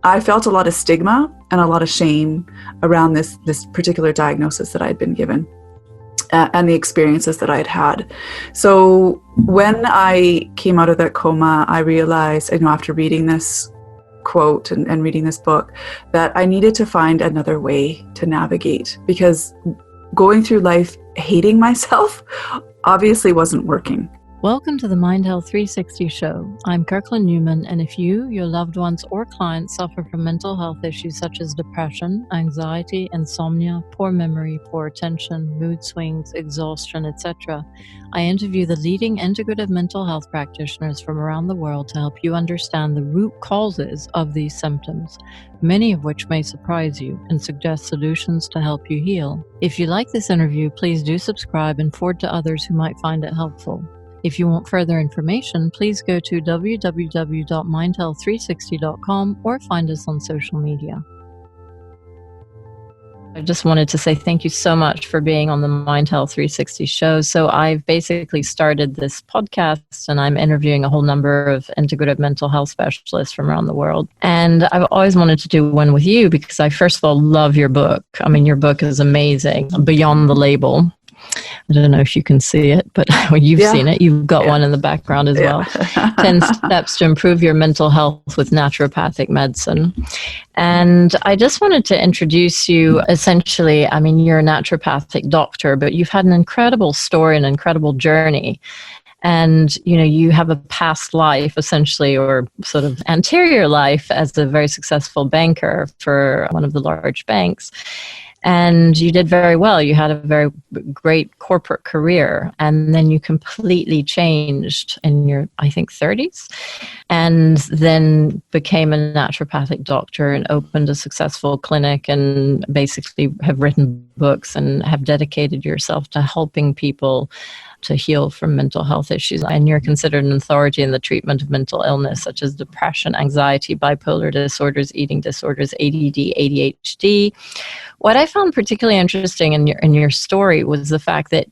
I felt a lot of stigma and a lot of shame around this particular diagnosis that I'd been given. And the experiences that I'd had. So when I came out of that coma, I realized, after reading this quote and reading this book, that I needed to find another way to navigate, because going through life hating myself obviously wasn't working. Welcome to the Mind Health 360 show. I'm Kirkland Newman, and if you, your loved ones, or clients suffer from mental health issues such as depression, anxiety, insomnia, poor memory, poor attention, mood swings, exhaustion, etc., I interview the leading integrative mental health practitioners from around the world to help you understand the root causes of these symptoms, many of which may surprise you, and suggest solutions to help you heal. If you like this interview, please do subscribe and forward to others who might find it helpful. If you want further information, please go to www.mindhealth360.com or find us on social media. I just wanted to say thank you so much for being on the Mind Health 360 show. So I've basically started this podcast and I'm interviewing a whole number of integrative mental health specialists from around the world. And I've always wanted to do one with you because I first of all love your book. I mean, your book is amazing, Beyond the Label. I don't know if you can see it, but you've seen it. You've got one in the background as well. 10 steps to improve your mental health with naturopathic medicine. And I just wanted to introduce you. Essentially, I mean, you're a naturopathic doctor, but you've had an incredible story, an incredible journey. And, you have a past life, essentially, or sort of anterior life as a very successful banker for one of the large banks. And you did very well. You had a very great corporate career. And then you completely changed in your, I think, 30s. And then became a naturopathic doctor and opened a successful clinic and basically have written books and have dedicated yourself to helping people to heal from mental health issues. And you're considered an authority in the treatment of mental illness, such as depression, anxiety, bipolar disorders, eating disorders, ADD, ADHD. What I found particularly interesting in your story was the fact that,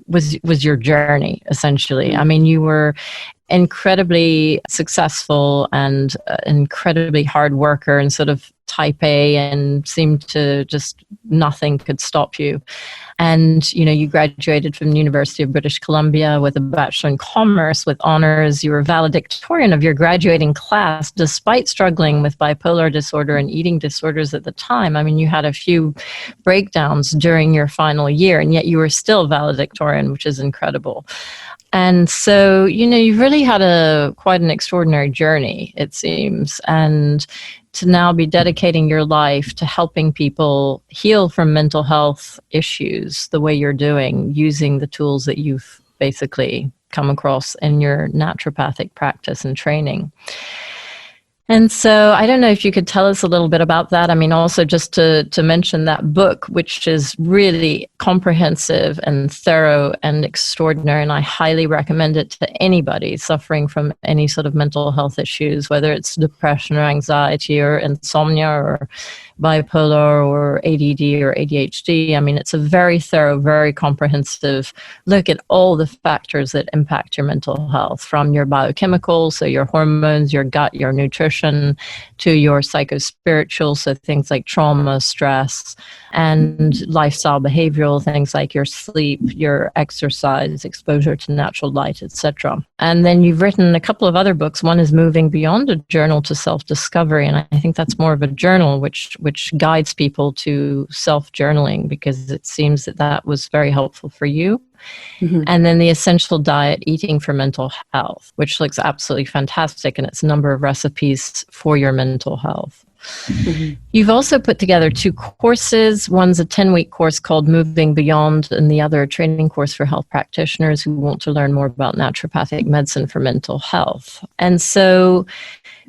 was your journey, essentially. I mean, you were incredibly successful and incredibly hard worker and sort of type A, and seemed to just nothing could stop you. And, you graduated from the University of British Columbia with a Bachelor in Commerce with honors. You were valedictorian of your graduating class, despite struggling with bipolar disorder and eating disorders at the time. I mean, you had a few breakdowns during your final year, and yet you were still valedictorian, which is incredible. And so, you've really had quite an extraordinary journey, it seems. And to now be dedicating your life to helping people heal from mental health issues the way you're doing, using the tools that you've basically come across in your naturopathic practice and training. And so I don't know if you could tell us a little bit about that. I mean, also just to mention that book, which is really comprehensive and thorough and extraordinary. And I highly recommend it to anybody suffering from any sort of mental health issues, whether it's depression or anxiety or insomnia or bipolar or ADD or ADHD. I mean, it's a very thorough, very comprehensive look at all the factors that impact your mental health, from your biochemicals, so your hormones, your gut, your nutrition, to your psychospiritual, so things like trauma, stress, and lifestyle behavioral things like your sleep, your exercise, exposure to natural light, etc. And then you've written a couple of other books. One is Moving Beyond a Journal to Self-Discovery, and I think that's more of a journal which guides people to self-journaling, because it seems that was very helpful for you. Mm-hmm. And then The Essential Diet, Eating for Mental Health, which looks absolutely fantastic, and it's a number of recipes for your mental health. Mm-hmm. You've also put together 2 courses. One's a 10-week course called Moving Beyond, and the other a training course for health practitioners who want to learn more about naturopathic medicine for mental health. And so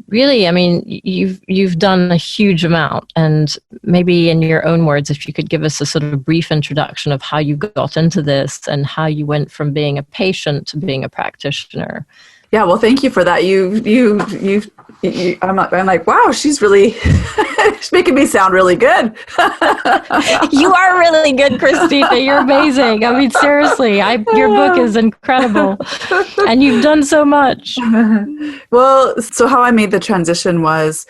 really, I mean, you've done a huge amount, and maybe in your own words, if you could give us a sort of brief introduction of how you got into this and how you went from being a patient to being a practitioner. Yeah, well, thank you for that. I'm like, wow, she's really she's making me sound really good. You are really good, Christina. You're amazing. I mean, seriously, your book is incredible, and you've done so much. Well, so how I made the transition was,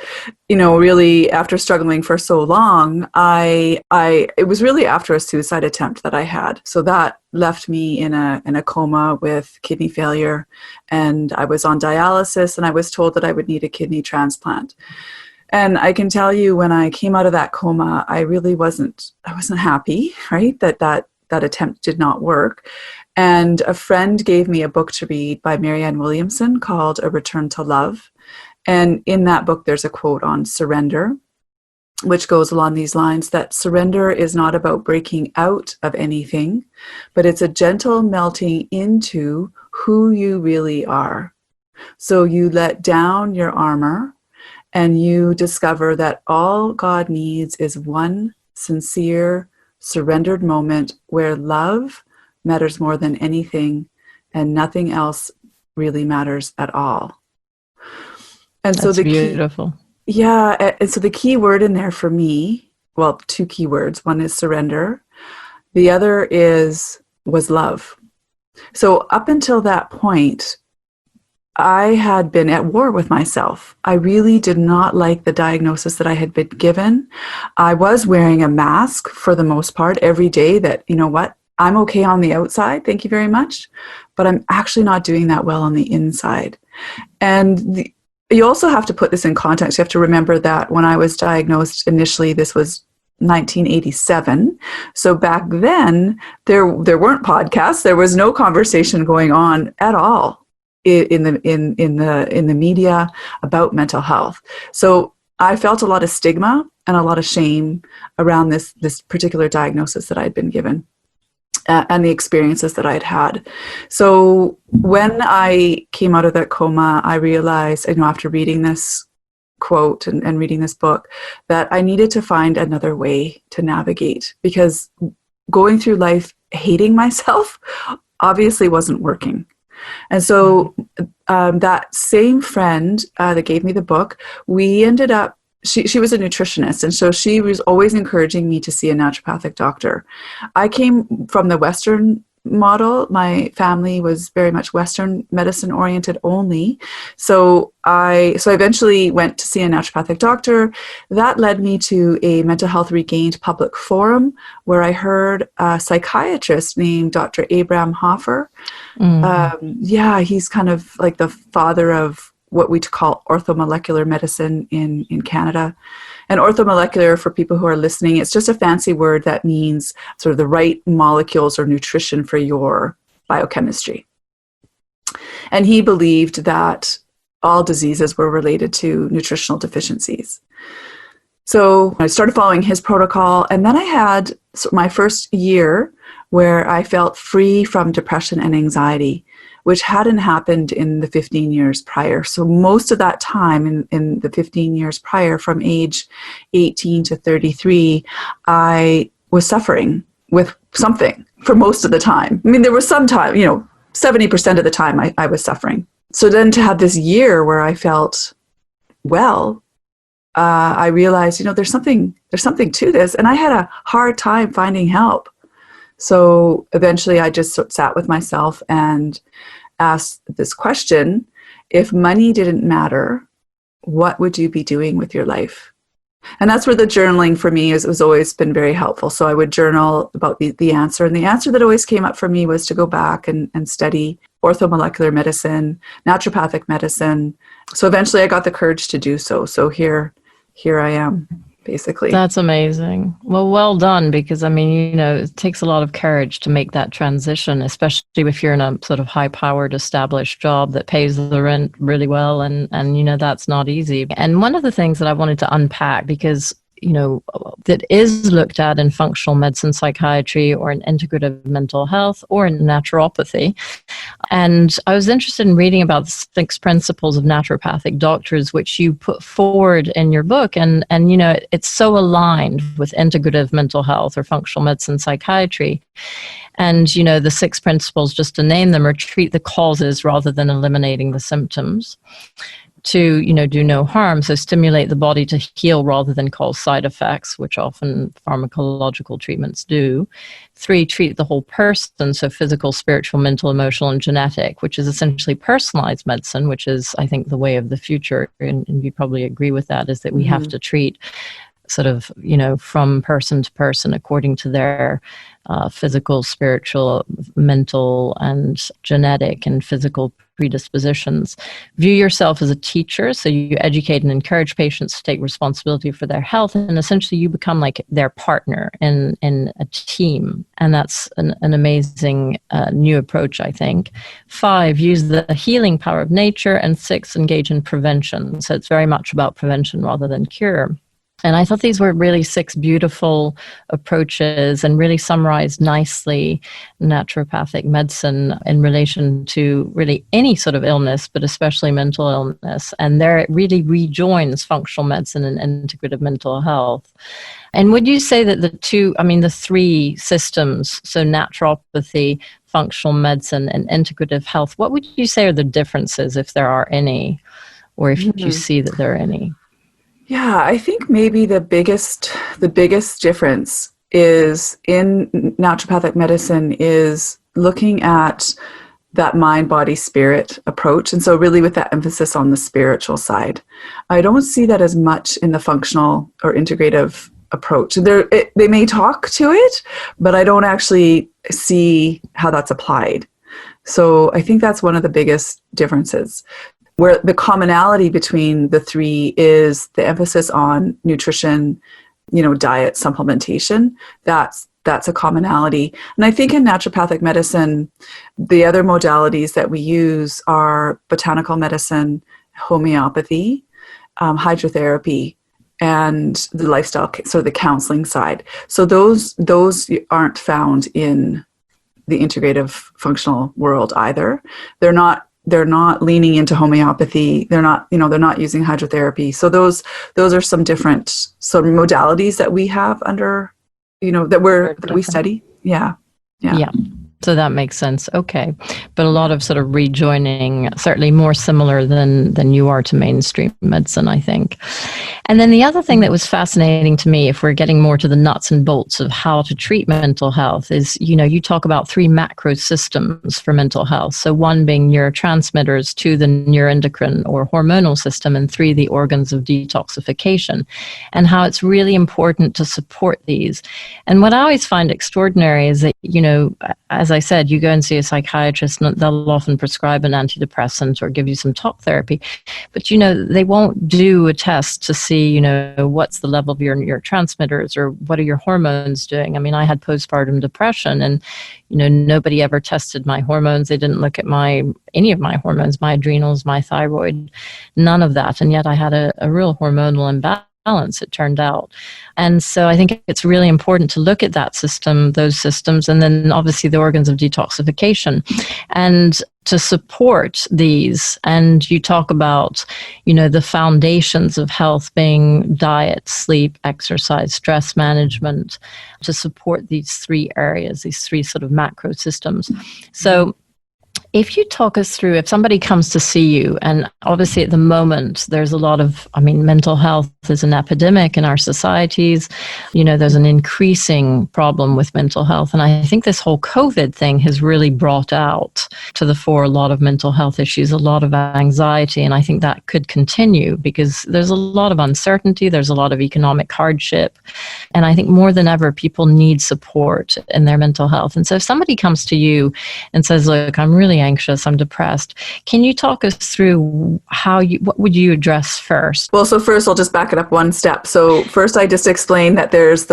really after struggling for so long, it was really after a suicide attempt that I had. So that left me in a coma with kidney failure, and I was on dialysis, and I was told that I would need a kidney transplant. And I can tell you, when I came out of that coma, I wasn't happy, right? That attempt did not work. And a friend gave me a book to read by Marianne Williamson called A Return to Love. And in that book, there's a quote on surrender, which goes along these lines, that surrender is not about breaking out of anything, but it's a gentle melting into who you really are. So you let down your armor and you discover that all God needs is one sincere, surrendered moment where love matters more than anything and nothing else really matters at all. And That's so beautiful. And so the key word in there for me, well, two key words. One is surrender. The other was love. So up until that point, I had been at war with myself. I really did not like the diagnosis that I had been given. I was wearing a mask for the most part every day that, I'm okay on the outside, thank you very much, but I'm actually not doing that well on the inside. And you also have to put this in context. You have to remember that when I was diagnosed initially, this was 1987. So back then, there weren't podcasts. There was no conversation going on at all in the media about mental health. So I felt a lot of stigma and a lot of shame around this particular diagnosis that I'd been given. And the experiences that I'd had. So when I came out of that coma, I realized, after reading this quote and reading this book, that I needed to find another way to navigate, because going through life hating myself obviously wasn't working. And so that same friend that gave me the book, we ended up, she was a nutritionist, and so she was always encouraging me to see a naturopathic doctor. I came from the Western model. My family was very much Western medicine oriented only. So I eventually went to see a naturopathic doctor. That led me to a Mental Health Regained public forum where I heard a psychiatrist named Dr. Abraham Hoffer. He's kind of like the father of what we call orthomolecular medicine in Canada. And orthomolecular, for people who are listening, it's just a fancy word that means sort of the right molecules or nutrition for your biochemistry. And he believed that all diseases were related to nutritional deficiencies. So I started following his protocol, and then I had my first year where I felt free from depression and anxiety, which hadn't happened in the 15 years prior. So most of that time in the 15 years prior, from age 18 to 33, I was suffering with something for most of the time. I mean, there was some time, 70% of the time I was suffering. So then to have this year where I felt well, I realized, there's something to this. And I had a hard time finding help. So eventually I just sat with myself and asked this question: if money didn't matter, what would you be doing with your life? And that's where the journaling for me has always been very helpful. So I would journal about the answer. And the answer that always came up for me was to go back and study orthomolecular medicine, naturopathic medicine. So eventually I got the courage to do so. So here I am. Basically. That's amazing. Well done, because it takes a lot of courage to make that transition, especially if you're in a sort of high-powered established job that pays the rent really well, and that's not easy. And one of the things that I wanted to unpack, because that is looked at in functional medicine psychiatry or in integrative mental health or in naturopathy. And I was interested in reading about the 6 principles of naturopathic doctors, which you put forward in your book. And it's so aligned with integrative mental health or functional medicine psychiatry. And, the 6 principles, just to name them, are treat the causes rather than eliminating the symptoms. to, you know, do no harm, so stimulate the body to heal rather than cause side effects, which often pharmacological treatments do. 3, treat the whole person, so physical, spiritual, mental, emotional, and genetic, which is essentially personalized medicine, which is, I think, the way of the future, and you probably agree with that, is that we have to treat sort of, you know, from person to person according to their physical, spiritual, mental, and genetic and physical predispositions. View yourself as a teacher, so you educate and encourage patients to take responsibility for their health, and essentially you become like their partner in a team, and that's an amazing new approach, I think. 5, use the healing power of nature, and 6, engage in prevention, so it's very much about prevention rather than cure. And I thought these were really 6 beautiful approaches and really summarized nicely naturopathic medicine in relation to really any sort of illness, but especially mental illness. And there it really rejoins functional medicine and integrative mental health. And would you say that the 3 systems, so naturopathy, functional medicine, and integrative health, what would you say are the differences, if there are any, or if you see that there are any? Yeah, I think maybe the biggest difference is in naturopathic medicine is looking at that mind, body, spirit approach. And so really with that emphasis on the spiritual side. I don't see that as much in the functional or integrative approach. They may talk to it, but I don't actually see how that's applied. So I think that's one of the biggest differences. Where the commonality between the 3 is the emphasis on nutrition, you know, diet, supplementation. That's a commonality. And I think in naturopathic medicine, the other modalities that we use are botanical medicine, homeopathy, hydrotherapy, and the lifestyle, so the counseling side. So those aren't found in the integrative functional world either. They're not leaning into homeopathy. They're not using hydrotherapy. So those are some different modalities that we have under, you know, that we study. Yeah. So that makes sense. Okay. But a lot of sort of rejoining, certainly more similar than you are to mainstream medicine, I think. And then the other thing that was fascinating to me, if we're getting more to the nuts and bolts of how to treat mental health, is, you know, you talk about 3 macro systems for mental health. So 1 being neurotransmitters, 2 the neuroendocrine or hormonal system, and 3 the organs of detoxification, and how it's really important to support these. And what I always find extraordinary is that, you know, as I said, you go and see a psychiatrist and they'll often prescribe an antidepressant or give you some talk therapy, but, you know, they won't do a test to see, you know, what's the level of your neurotransmitters or what are your hormones doing. I mean, I had postpartum depression and, you know, nobody ever tested my hormones. They didn't look at any of my hormones, my adrenals, my thyroid, none of that. And yet I had a real hormonal imbalance, it turned out. And so I think it's really important to look at that system, those systems, and then obviously the organs of detoxification, and to support these. And you talk about, you know, the foundations of health being diet, sleep, exercise, stress management, to support these 3 areas, these 3 sort of macro systems. So if you talk us through, if somebody comes to see you, and obviously at the moment there's a lot of, I mean, mental health is an epidemic in our societies, you know, there's an increasing problem with mental health. And I think this whole COVID thing has really brought out to the fore a lot of mental health issues, a lot of anxiety. And I think that could continue because there's a lot of uncertainty, there's a lot of economic hardship. And I think more than ever, people need support in their mental health. And so if somebody comes to you and says, look, I'm really anxious, I'm depressed, can you talk us through what would you address first? Well, so first I'll just back it up one step. So first I just explained that there's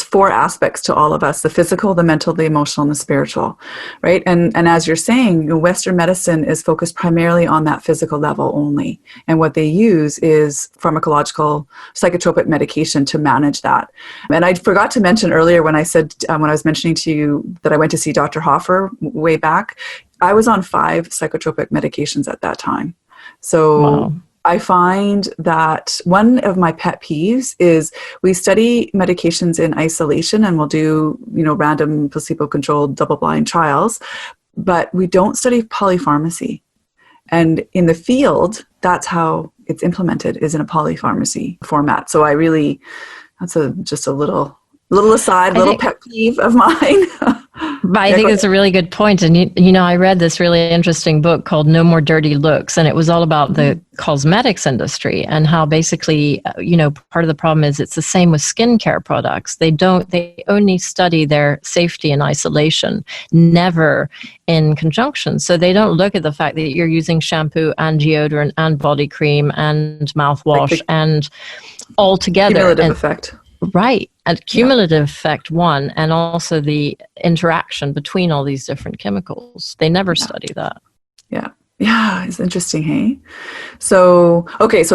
4 aspects to all of us: the physical, the mental, the emotional, and the spiritual, right? And as you're saying, Western medicine is focused primarily on that physical level only. And what they use is pharmacological psychotropic medication to manage that. And I forgot to mention earlier when I said, when I was mentioning to you that I went to see Dr. Hoffer way back, I was on 5 psychotropic medications at that time. So wow. I find that one of my pet peeves is we study medications in isolation and we'll do, random placebo-controlled double-blind trials, but we don't study polypharmacy. And in the field, that's how it's implemented, is in a polypharmacy format. So that's just a little aside, pet peeve of mine. But I think it's a really good point. And, I read this really interesting book called No More Dirty Looks, and it was all about the cosmetics industry and how basically, part of the problem is it's the same with skincare products. They only study their safety in isolation, never in conjunction. So they don't look at the fact that you're using shampoo and deodorant and body cream and mouthwash and all together. Cumulative effect. Right. And cumulative effect, one, and also the interaction between all these different chemicals. They never study that. Yeah. Yeah, it's interesting, hey? So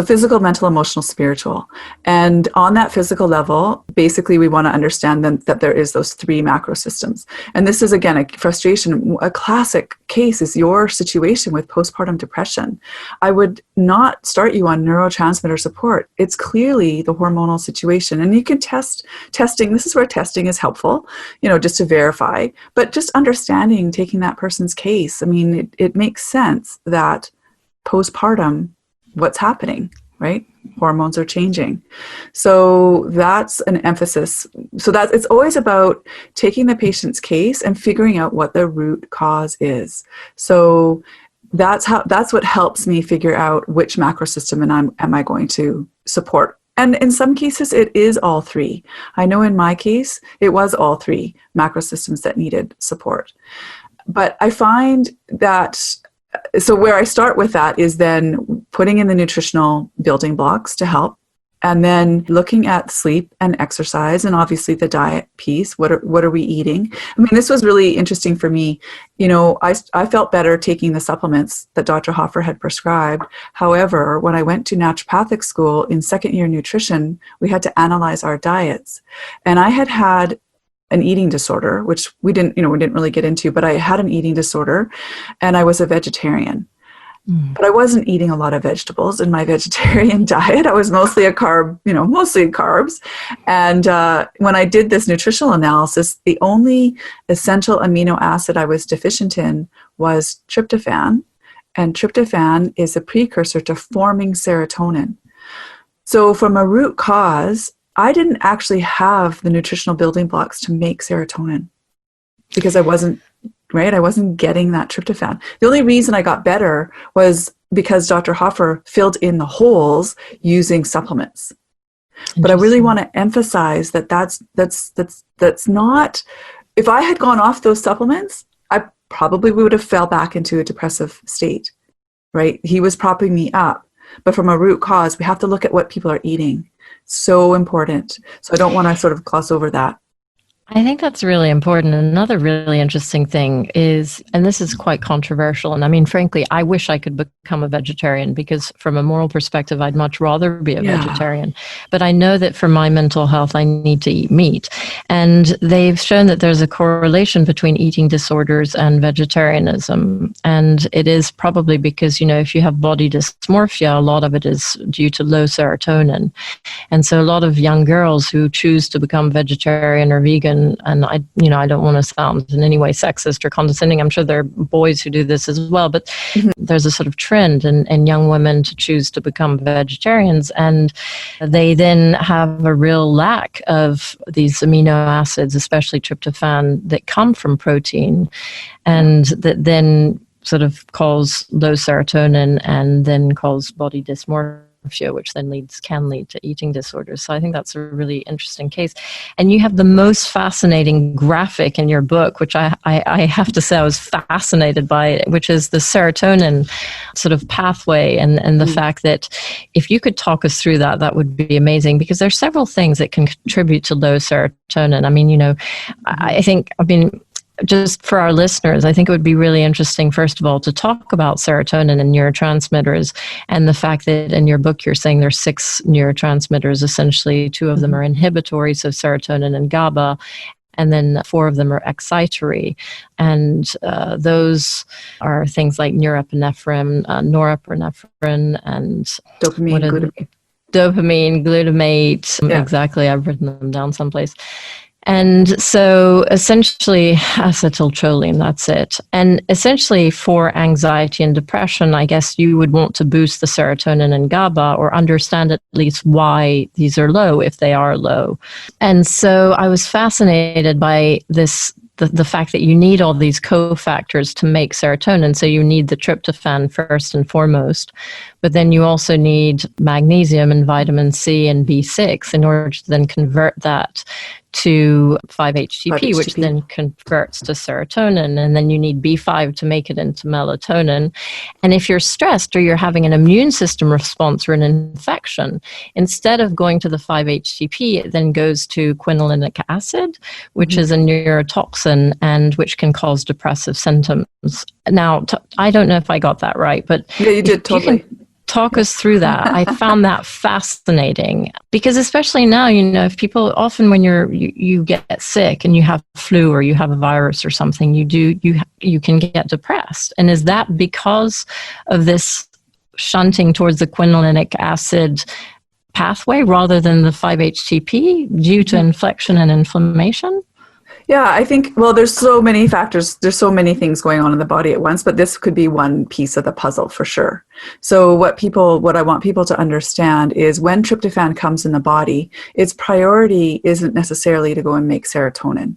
physical, mental, emotional, spiritual. And on that physical level, basically we want to understand that there is those 3 macro systems. And this is, again, a frustration. A classic case is your situation with postpartum depression. I would not start you on neurotransmitter support. It's clearly the hormonal situation. And you can testing. This is where testing is helpful, just to verify. But just understanding, taking that person's case, I mean, it makes sense that postpartum, what's happening, right? Hormones are changing. So that's an emphasis. So it's always about taking the patient's case and figuring out what the root cause is. So that's what helps me figure out which macro system am I going to support. And in some cases, it is all 3. I know in my case, it was all 3 macro systems that needed support. But I find that so where I start with that is then putting in the nutritional building blocks to help, and then looking at sleep and exercise, and obviously the diet piece. What are we eating? I mean, this was really interesting for me. I felt better taking the supplements that Dr. Hoffer had prescribed. However, when I went to naturopathic school in second year nutrition, we had to analyze our diets, and I had an eating disorder, which we didn't really get into, but I had an eating disorder and I was a vegetarian. But I wasn't eating a lot of vegetables in my vegetarian diet. I was mostly mostly carbs. And when I did this nutritional analysis, the only essential amino acid I was deficient in was tryptophan. And tryptophan is a precursor to forming serotonin. So from a root cause, I didn't actually have the nutritional building blocks to make serotonin because I wasn't getting that tryptophan. The only reason I got better was because Dr. Hoffer filled in the holes using supplements. But I really want to emphasize that's not, if I had gone off those supplements, I probably would have fell back into a depressive state, right? He was propping me up. But from a root cause, we have to look at what people are eating. So important. So I don't want to sort of gloss over that. I think that's really important. Another really interesting thing is, and this is quite controversial, and I mean, frankly, I wish I could become a vegetarian because from a moral perspective, I'd much rather be a vegetarian. But I know that for my mental health, I need to eat meat. And they've shown that there's a correlation between eating disorders and vegetarianism. And it is probably because, if you have body dysmorphia, a lot of it is due to low serotonin. And so a lot of young girls who choose to become vegetarian or vegan, and I don't want to sound in any way sexist or condescending. I'm sure there are boys who do this as well, but there's a sort of trend in young women to choose to become vegetarians, and they then have a real lack of these amino acids, especially tryptophan, that come from protein, and that then sort of cause low serotonin and then cause body dysmorphia, which then can lead to eating disorders. So I think that's a really interesting case. And you have the most fascinating graphic in your book, which I have to say I was fascinated by it, which is the serotonin sort of pathway and the fact that if you could talk us through that, that would be amazing, because there's several things that can contribute to low serotonin. I mean, just for our listeners, I think it would be really interesting, first of all, to talk about serotonin and neurotransmitters, and the fact that in your book you're saying there's 6 neurotransmitters. Essentially, 2 of them are inhibitory, so serotonin and GABA, and then 4 of them are excitatory. And those are things like norepinephrine, norepinephrine, and dopamine, glutamate. Dopamine, glutamate. Yeah. Exactly, I've written them down someplace. And so essentially, acetylcholine, that's it. And essentially for anxiety and depression, I guess you would want to boost the serotonin and GABA, or understand at least why these are low, if they are low. And so I was fascinated by this, the fact that you need all these cofactors to make serotonin. So you need the tryptophan first and foremost, but then you also need magnesium and vitamin C and B6 in order to then convert that to 5-HTP, which then converts to serotonin, and then you need B5 to make it into melatonin. And if you're stressed or you're having an immune system response or an infection, instead of going to the 5-HTP, it then goes to quinolinic acid, which is a neurotoxin and which can cause depressive symptoms. Now, I don't know if I got that right, but yeah, you did totally. Talk us through that. I found that fascinating, because especially now, if people often, when you get sick and you have flu or you have a virus or something, you can get depressed. And is that because of this shunting towards the quinolinic acid pathway rather than the 5-HTP due to infection and inflammation? Yeah, I think, well, there's so many factors. There's so many things going on in the body at once, but this could be one piece of the puzzle for sure. So what I want people to understand is when tryptophan comes in the body, its priority isn't necessarily to go and make serotonin.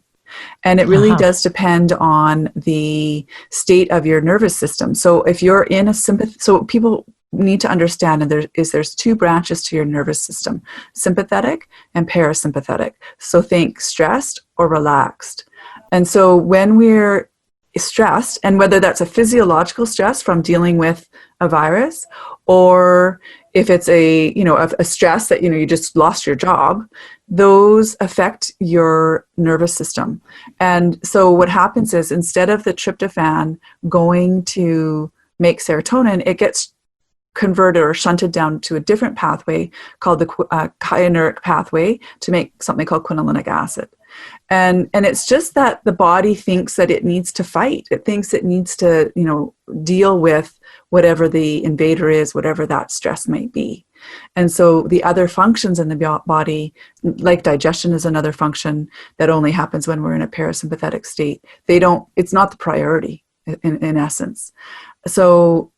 And it really does depend on the state of your nervous system. So if you're in a so people need to understand that there's two branches to your nervous system, sympathetic and parasympathetic. So think stressed or relaxed. And so when we're stressed, and whether that's a physiological stress from dealing with a virus, or if it's a stress that, you just lost your job, those affect your nervous system. And so what happens is, instead of the tryptophan going to make serotonin, it gets converted or shunted down to a different pathway called the cholinergic pathway to make something called quinolinic acid. And it's just that the body thinks that it needs to fight. It thinks it needs to, deal with whatever the invader is, whatever that stress might be. And so the other functions in the body, like digestion is another function that only happens when we're in a parasympathetic state. It's not the priority in essence. So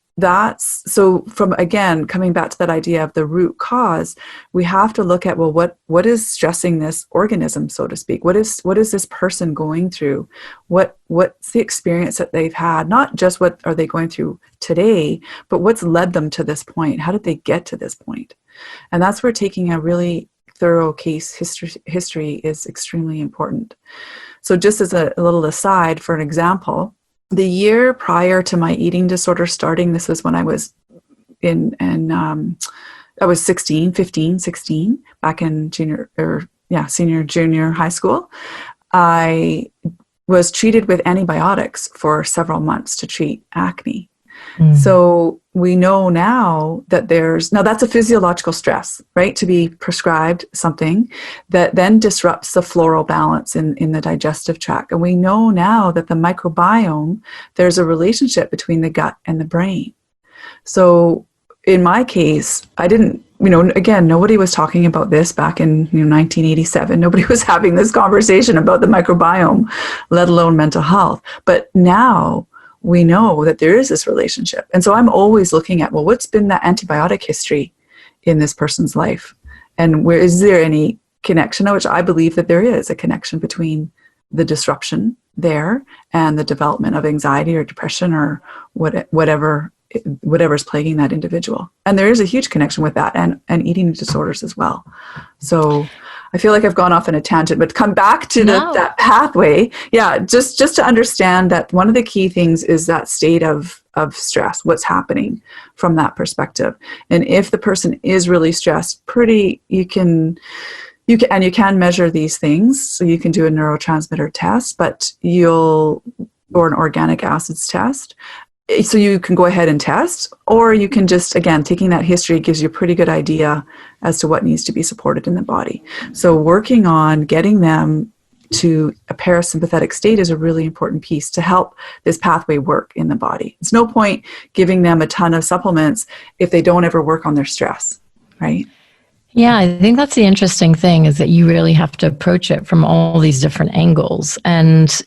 from, again, coming back to that idea of the root cause, we have to look at, well, what is stressing this organism, so to speak? What is this person going through? What's the experience that they've had? Not just what are they going through today, but what's led them to this point? How did they get to this point? And that's where taking a really thorough case history is extremely important. So just as a little aside, for an example, the year prior to my eating disorder starting, this was when I was I was 16, back in senior, junior high school. I was treated with antibiotics for several months to treat acne. So we know now that that's a physiological stress, right? To be prescribed something that then disrupts the floral balance in the digestive tract. And we know now that the microbiome, there's a relationship between the gut and the brain. So in my case, I didn't, again, nobody was talking about this back in 1987. Nobody was having this conversation about the microbiome, let alone mental health. But now we know that there is this relationship. And so I'm always looking at, well, what's been that antibiotic history in this person's life? And where is there any connection, which I believe that there is a connection between the disruption there and the development of anxiety or depression or whatever's plaguing that individual. And there is a huge connection with that and eating disorders as well. So I feel like I've gone off on a tangent, but come back to that pathway. Yeah, just to understand that one of the key things is that state of stress, what's happening from that perspective. And if the person is really stressed, you can measure these things. So you can do a neurotransmitter test, or an organic acids test. So you can go ahead and test, or you can just, again, taking that history gives you a pretty good idea as to what needs to be supported in the body. So working on getting them to a parasympathetic state is a really important piece to help this pathway work in the body. It's no point giving them a ton of supplements if they don't ever work on their stress, right? Yeah, I think that's the interesting thing is that you really have to approach it from all these different angles. And,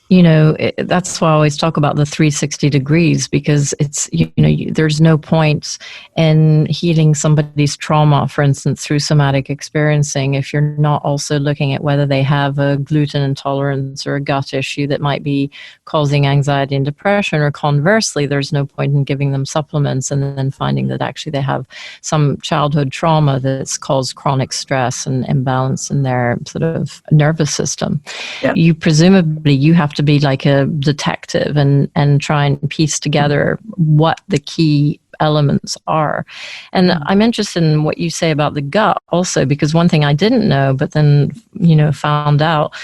that's why I always talk about the 360 degrees, because it's, there's no point in healing somebody's trauma, for instance, through somatic experiencing, if you're not also looking at whether they have a gluten intolerance or a gut issue that might be causing anxiety and depression, or conversely, there's no point in giving them supplements and then finding that actually they have some childhood trauma that's caused chronic stress and imbalance in their sort of nervous system. Yeah. You have to be like a detective and try and piece together what the key elements are. And I'm interested in what you say about the gut also, because one thing I didn't know, but then, found out,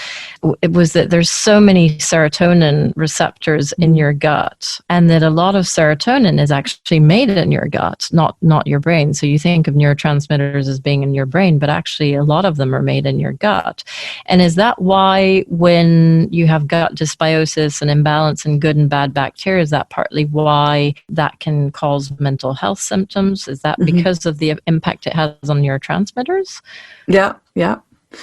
it was that there's so many serotonin receptors in your gut, and that a lot of serotonin is actually made in your gut, not your brain. So you think of neurotransmitters as being in your brain, but actually a lot of them are made in your gut. And is that why when you have gut dysbiosis and imbalance in good and bad bacteria, is that partly why that can cause mental health symptoms? Is that because of the impact it has on neurotransmitters? Yeah.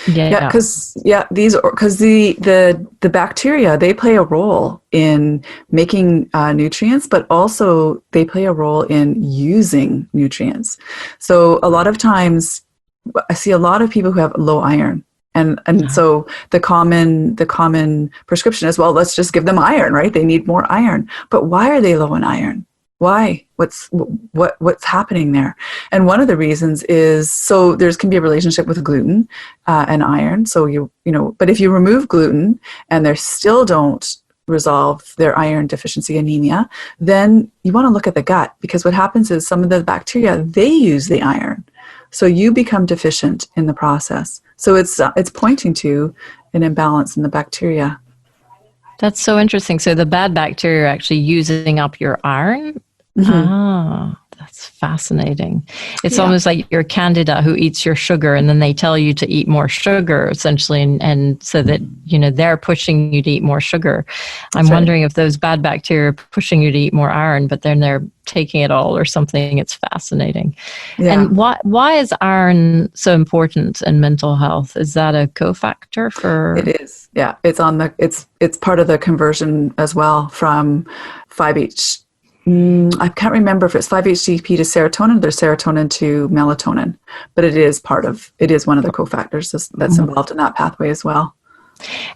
Because the bacteria, they play a role in making nutrients, but also they play a role in using nutrients. So a lot of times I see a lot of people who have low iron. And so the common prescription is, well, let's just give them iron, right? They need more iron. But why are they low in iron? Why? What's happening there? And one of the reasons is, so there can be a relationship with gluten and iron. So but if you remove gluten and they still don't resolve their iron deficiency anemia, then you want to look at the gut, because what happens is some of the bacteria, they use the iron. So you become deficient in the process. So it's pointing to an imbalance in the bacteria. That's so interesting. So the bad bacteria are actually using up your iron? That's fascinating. It's almost like your candida who eats your sugar, and then they tell you to eat more sugar, essentially, and so that, they're pushing you to eat more sugar. I'm wondering if those bad bacteria are pushing you to eat more iron, but then they're taking it all or something. It's fascinating. Yeah. And why is iron so important in mental health? Is that a cofactor for? It is. Yeah, it's part of the conversion as well from 5-H. I can't remember if it's 5-HTP to serotonin or serotonin to melatonin, but it is one of the cofactors that's involved in that pathway as well.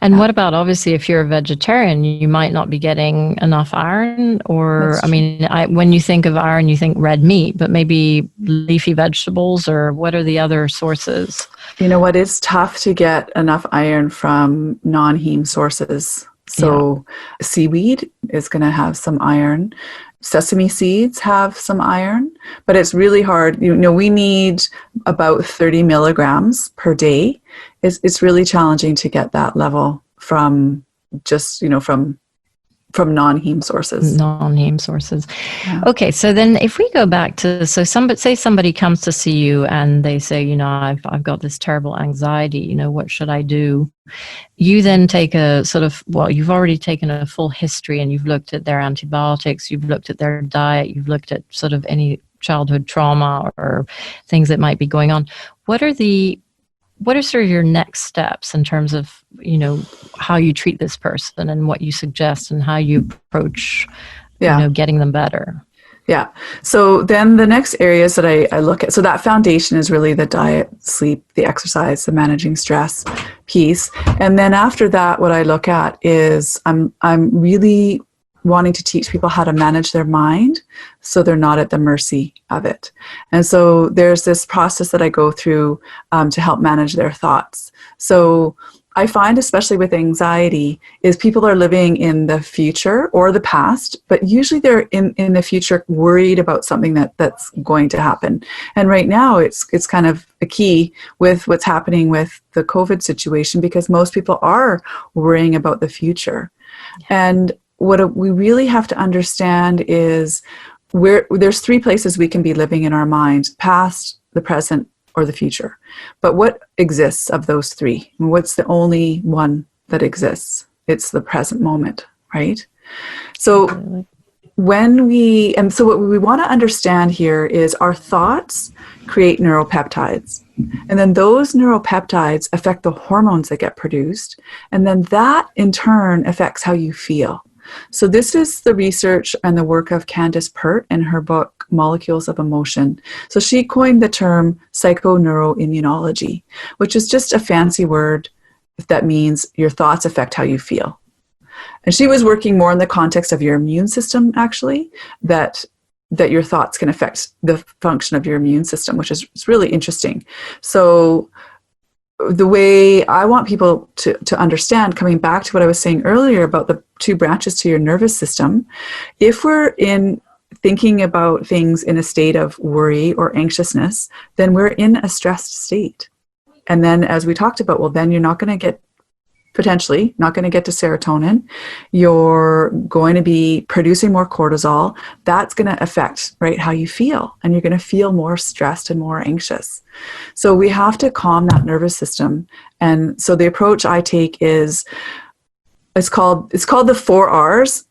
And what about, obviously, if you're a vegetarian, you might not be getting enough iron, or, when you think of iron, you think red meat, but maybe leafy vegetables, or what are the other sources? You know what? It's tough to get enough iron from non-heme sources. So seaweed is going to have some iron. Sesame seeds have some iron, but it's really hard. We need about 30 milligrams per day. It's really challenging to get that level from just, from non-heme sources. Non-heme sources. Yeah. Okay, so then if we go back to, say somebody comes to see you and they say, I've got this terrible anxiety, what should I do? You then take a sort of, you've already taken a full history, and you've looked at their antibiotics, you've looked at their diet, you've looked at sort of any childhood trauma or things that might be going on. What are sort of your next steps in terms of, how you treat this person and what you suggest and how you approach, getting them better? Yeah. So then the next areas that I look at, so that foundation is really the diet, sleep, the exercise, the managing stress piece. And then after that, what I look at is I'm really wanting to teach people how to manage their mind so they're not at the mercy of it. And so there's this process that I go through to help manage their thoughts. So I find, especially with anxiety, is people are living in the future or the past, but usually they're in the future worried about something that's going to happen. And right now it's kind of a key with what's happening with the COVID situation, because most people are worrying about the future. And what we really have to understand is there's 3 places we can be living in our mind: past, the present, or the future. But what exists of those 3? What's the only one that exists? It's the present moment, right? So so what we want to understand here is our thoughts create neuropeptides. And then those neuropeptides affect the hormones that get produced. And then that in turn affects how you feel. So this is the research and the work of Candace Pert in her book, Molecules of Emotion. So she coined the term psychoneuroimmunology, which is just a fancy word that means your thoughts affect how you feel. And she was working more in the context of your immune system, actually, that your thoughts can affect the function of your immune system, which is really interesting. So the way I want people to understand, coming back to what I was saying earlier about the two branches to your nervous system, if we're thinking about things in a state of worry or anxiousness, then we're in a stressed state. And then as we talked about, well, then you're not going to get potentially not going to get to serotonin. You're going to be producing more cortisol. That's going to affect, right, how you feel. And you're going to feel more stressed and more anxious. So we have to calm that nervous system. And so the approach I take is, it's called the 4 R's.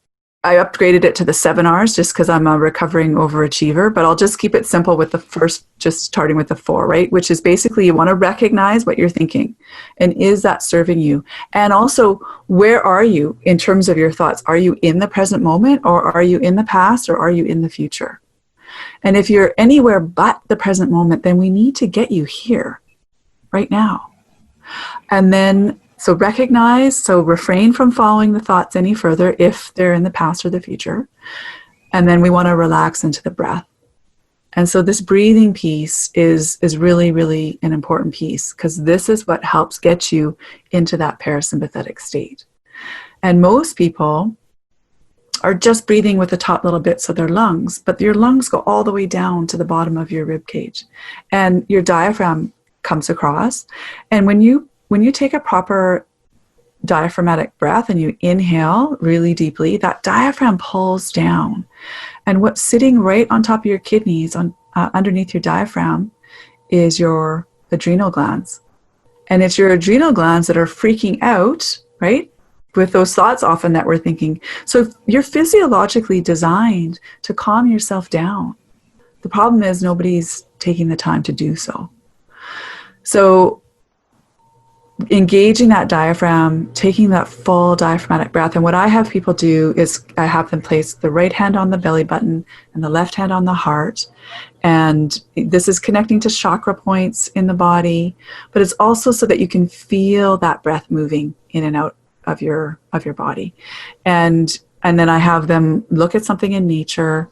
I upgraded it to the 7 R's just because I'm a recovering overachiever, but I'll just keep it simple with the first, just starting with the 4, right? Which is basically you want to recognize what you're thinking. And is that serving you? And also, where are you in terms of your thoughts? Are you in the present moment, or are you in the past, or are you in the future? And if you're anywhere but the present moment, then we need to get you here right now. And then so recognize, so refrain from following the thoughts any further if they're in the past or the future. And then we want to relax into the breath. And so this breathing piece is really, really an important piece, because this is what helps get you into that parasympathetic state. And most people are just breathing with the top little bits of their lungs, but your lungs go all the way down to the bottom of your rib cage. And your diaphragm comes across. And when you take a proper diaphragmatic breath and you inhale really deeply, that diaphragm pulls down. And what's sitting right on top of your kidneys, underneath your diaphragm, is your adrenal glands. And it's your adrenal glands that are freaking out, right, with those thoughts often that we're thinking. So you're physiologically designed to calm yourself down. The problem is nobody's taking the time to do so. So engaging that diaphragm, taking that full diaphragmatic breath. And what I have people do is I have them place the right hand on the belly button and the left hand on the heart. And this is connecting to chakra points in the body, but it's also so that you can feel that breath moving in and out of your body. And then I have them look at something in nature,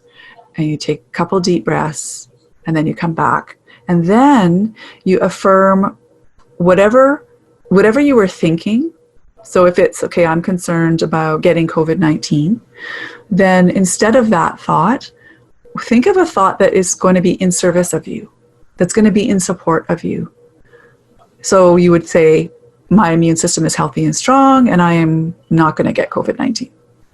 and you take a couple deep breaths, and then you come back. And then you affirm whatever you were thinking. So if it's, okay, I'm concerned about getting COVID-19, then instead of that thought, think of a thought that is going to be in service of you, that's going to be in support of you. So you would say, my immune system is healthy and strong, and I am not going to get COVID-19.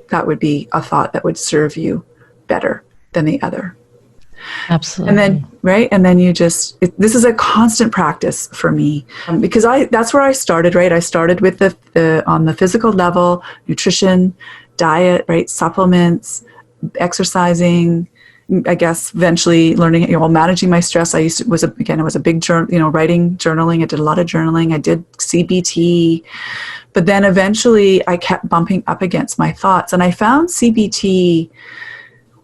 That would be a thought that would serve you better than the other. Absolutely. And then, right? And then you just, this is a constant practice for me, because that's where I started, right? I started with on the physical level, nutrition, diet, right? Supplements, exercising, I guess eventually learning, managing my stress. I was a big writing, journaling. I did a lot of journaling. I did CBT, but then eventually I kept bumping up against my thoughts, and I found CBT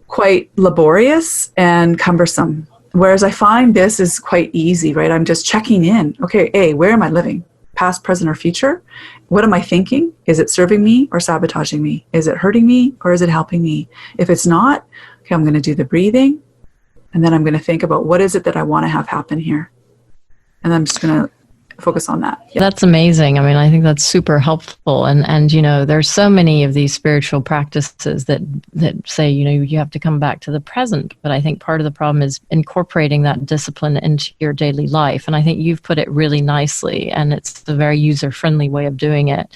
quite laborious and cumbersome. Whereas I find this is quite easy, right? I'm just checking in. Okay, where am I living? Past, present, or future? What am I thinking? Is it serving me or sabotaging me? Is it hurting me or is it helping me? If it's not, okay, I'm going to do the breathing, and then I'm going to think about what is it that I want to have happen here. And I'm just going to focus on that. Yeah. That's amazing. I mean, I think that's super helpful. And there's so many of these spiritual practices that say, you have to come back to the present. But I think part of the problem is incorporating that discipline into your daily life. And I think you've put it really nicely, and it's a very user-friendly way of doing it.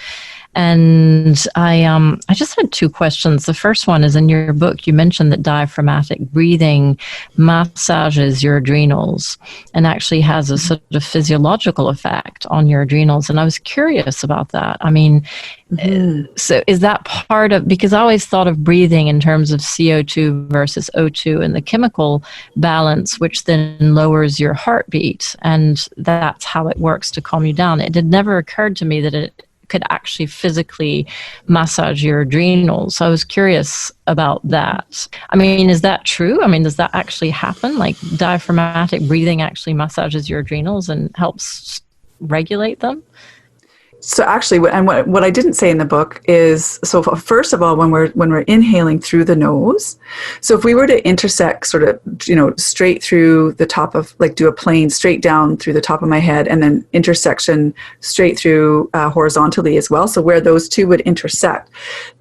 And I just had two questions. The first one is, in your book, you mentioned that diaphragmatic breathing massages your adrenals and actually has a sort of physiological effect on your adrenals. And I was curious about that. I mean, so is that part of, because I always thought of breathing in terms of CO2 versus O2 and the chemical balance, which then lowers your heartbeat. And that's how it works to calm you down. It had never occurred to me that it could actually physically massage your adrenals. So I was curious about that. I mean, is that true? I mean, does that actually happen? Like, diaphragmatic breathing actually massages your adrenals and helps regulate them? So actually, and what I didn't say in the book is, so first of all, when we're inhaling through the nose, so if we were to intersect sort of, straight through the top of, like, do a plane straight down through the top of my head, and then intersection straight through horizontally as well, so where those two would intersect,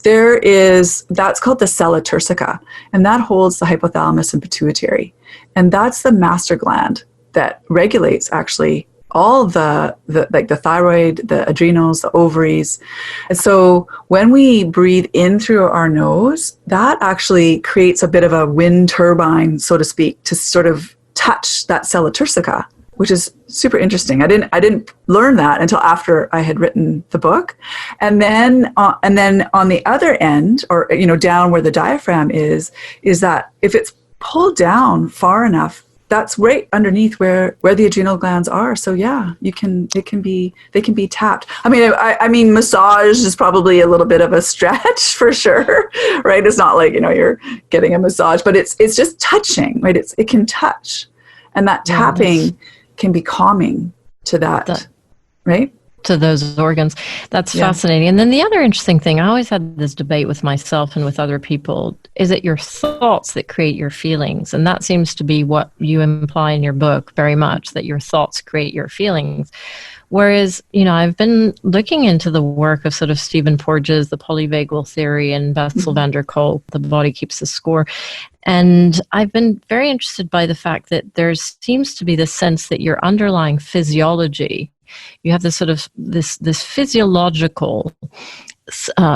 that's called the sella turcica, and that holds the hypothalamus and pituitary, and that's the master gland that regulates actually all the like the thyroid, the adrenals, the ovaries. And so when we breathe in through our nose, that actually creates a bit of a wind turbine, so to speak, to sort of touch that sella turcica, which is super interesting. I didn't learn that until after I had written the book. And then on the other end, or down where the diaphragm is that if it's pulled down far enough, that's right underneath where the adrenal glands are. So yeah, they can be tapped. I mean, massage is probably a little bit of a stretch for sure, right? It's not like, you're getting a massage, but it's just touching, right? It can touch, and that tapping can be calming to that, right? To those organs. That's fascinating. And then the other interesting thing, I always had this debate with myself and with other people, is it your thoughts that create your feelings? And that seems to be what you imply in your book very much, that your thoughts create your feelings. Whereas, I've been looking into the work of sort of Stephen Porges, the polyvagal theory, and Bessel van der Kolk, the body keeps the score. And I've been very interested by the fact that there seems to be the sense that your underlying physiology, you have this sort of this physiological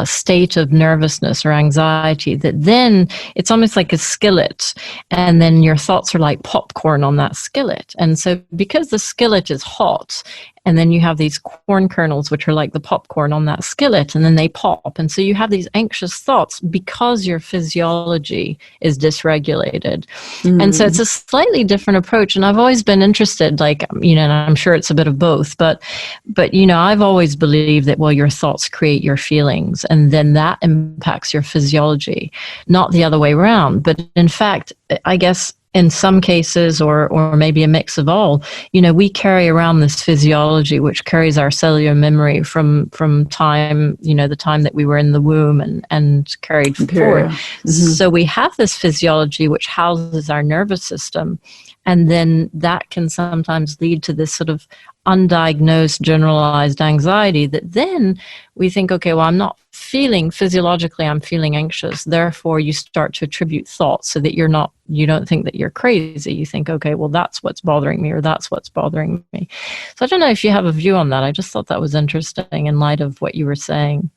state of nervousness or anxiety that then it's almost like a skillet, and then your thoughts are like popcorn on that skillet. And so because the skillet is hot, and then you have these corn kernels, which are like the popcorn on that skillet, and then they pop. And so you have these anxious thoughts because your physiology is dysregulated. And so it's a slightly different approach. And I've always been interested, like, and I'm sure it's a bit of both, but I've always believed that, well, your thoughts create your feelings, and then that impacts your physiology, not the other way around. But in fact, I guess in some cases, or maybe a mix of all, we carry around this physiology, which carries our cellular memory from time, the time that we were in the womb and carried forward. So we have this physiology which houses our nervous system. And then that can sometimes lead to this sort of undiagnosed generalized anxiety that then we think, okay, well, I'm not feeling physiologically, I'm feeling anxious. Therefore, you start to attribute thoughts so that you don't think that you're crazy. You think, okay, well, that's what's bothering me, or that's what's bothering me. So I don't know if you have a view on that. I just thought that was interesting in light of what you were saying.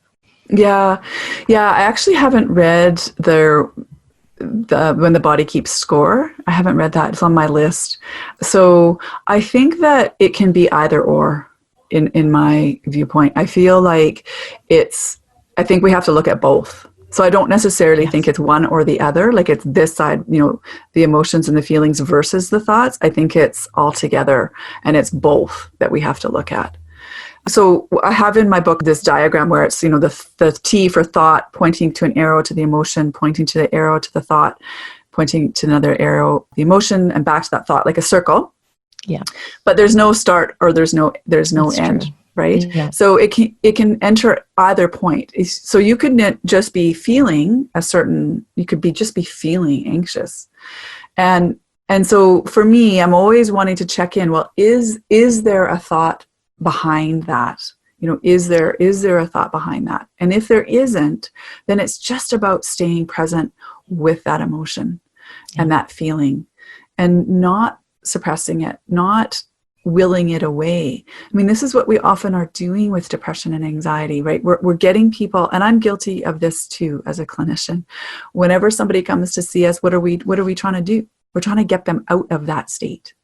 Yeah. I actually haven't read When the Body Keeps Score. I haven't read that. It's on my list. So I think that it can be either or in my viewpoint. I feel like I think we have to look at both. So I don't necessarily think it's one or the other, like it's this side, the emotions and the feelings versus the thoughts. I think it's all together, and it's both that we have to look at. So I have in my book this diagram where it's, the T for thought, pointing to an arrow to the emotion, pointing to the arrow to the thought, pointing to another arrow, the emotion, and back to that thought, like a circle. Yeah. But there's no start or there's no end, true. Right? Yeah. So it can enter either point. So you could just be feeling just be feeling anxious. And so for me, I'm always wanting to check in, well, is there a thought behind that? Is there a thought behind that? And if there isn't, then it's just about staying present with that emotion and that feeling, and not suppressing it, not willing it away. I mean, this is what we often are doing with depression and anxiety, right? We're getting people, and I'm guilty of this too as a clinician. Whenever somebody comes to see us, what are we trying to do? We're trying to get them out of that state.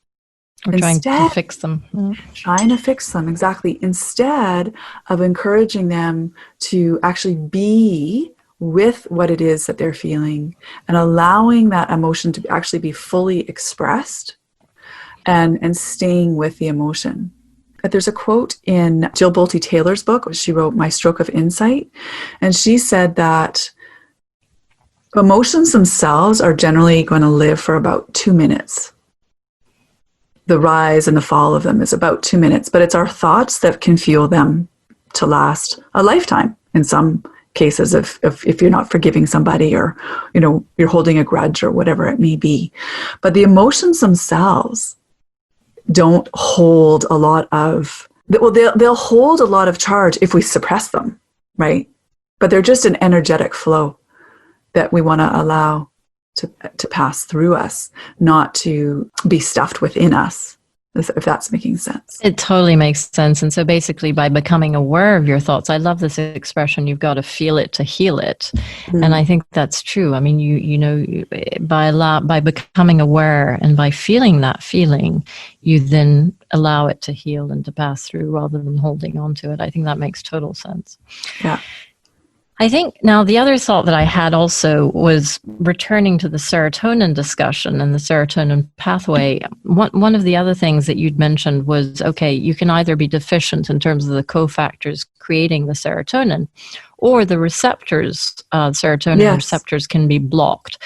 We're trying to fix them. Trying to fix them, exactly. Instead of encouraging them to actually be with what it is that they're feeling and allowing that emotion to actually be fully expressed and staying with the emotion. But there's a quote in Jill Bolte Taylor's book. She wrote My Stroke of Insight. And she said that emotions themselves are generally going to live for about 2 minutes. The rise and the fall of them is about 2 minutes, but it's our thoughts that can fuel them to last a lifetime in some cases if you're not forgiving somebody, or you're holding a grudge or whatever it may be. But the emotions themselves don't hold a lot of, well, they'll hold a lot of charge if we suppress them, right? But they're just an energetic flow that we want to allow to pass through us, not to be stuffed within us, if that's making sense. It totally makes sense. And so basically by becoming aware of your thoughts, I love this expression, you've got to feel it to heal it. And I think that's true. I mean, by becoming aware and by feeling that feeling, you then allow it to heal and to pass through rather than holding on to it. I think that makes total sense. Yeah. I think now the other thought that I had also was returning to the serotonin discussion and the serotonin pathway. One of the other things that you'd mentioned was, okay, you can either be deficient in terms of the cofactors creating the serotonin, or the receptors, serotonin receptors can be blocked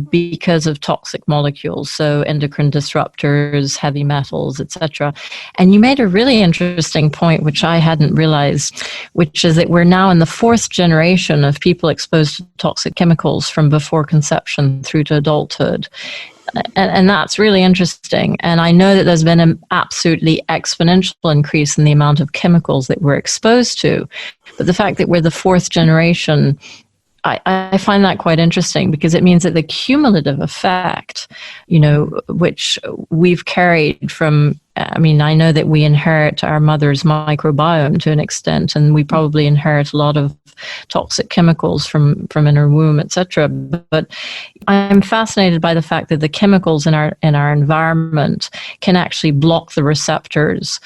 because of toxic molecules, so endocrine disruptors, heavy metals, etc. And you made a really interesting point, which I hadn't realized, which is that we're now in the 4th generation of people exposed to toxic chemicals from before conception through to adulthood. And that's really interesting. And I know that there's been an absolutely exponential increase in the amount of chemicals that we're exposed to. But the fact that we're the 4th generation, I find that quite interesting, because it means that the cumulative effect, which we've carried from, I mean, I know that we inherit our mother's microbiome to an extent, and we probably inherit a lot of toxic chemicals from in her womb, etc. But I'm fascinated by the fact that the chemicals in our environment can actually block the receptors,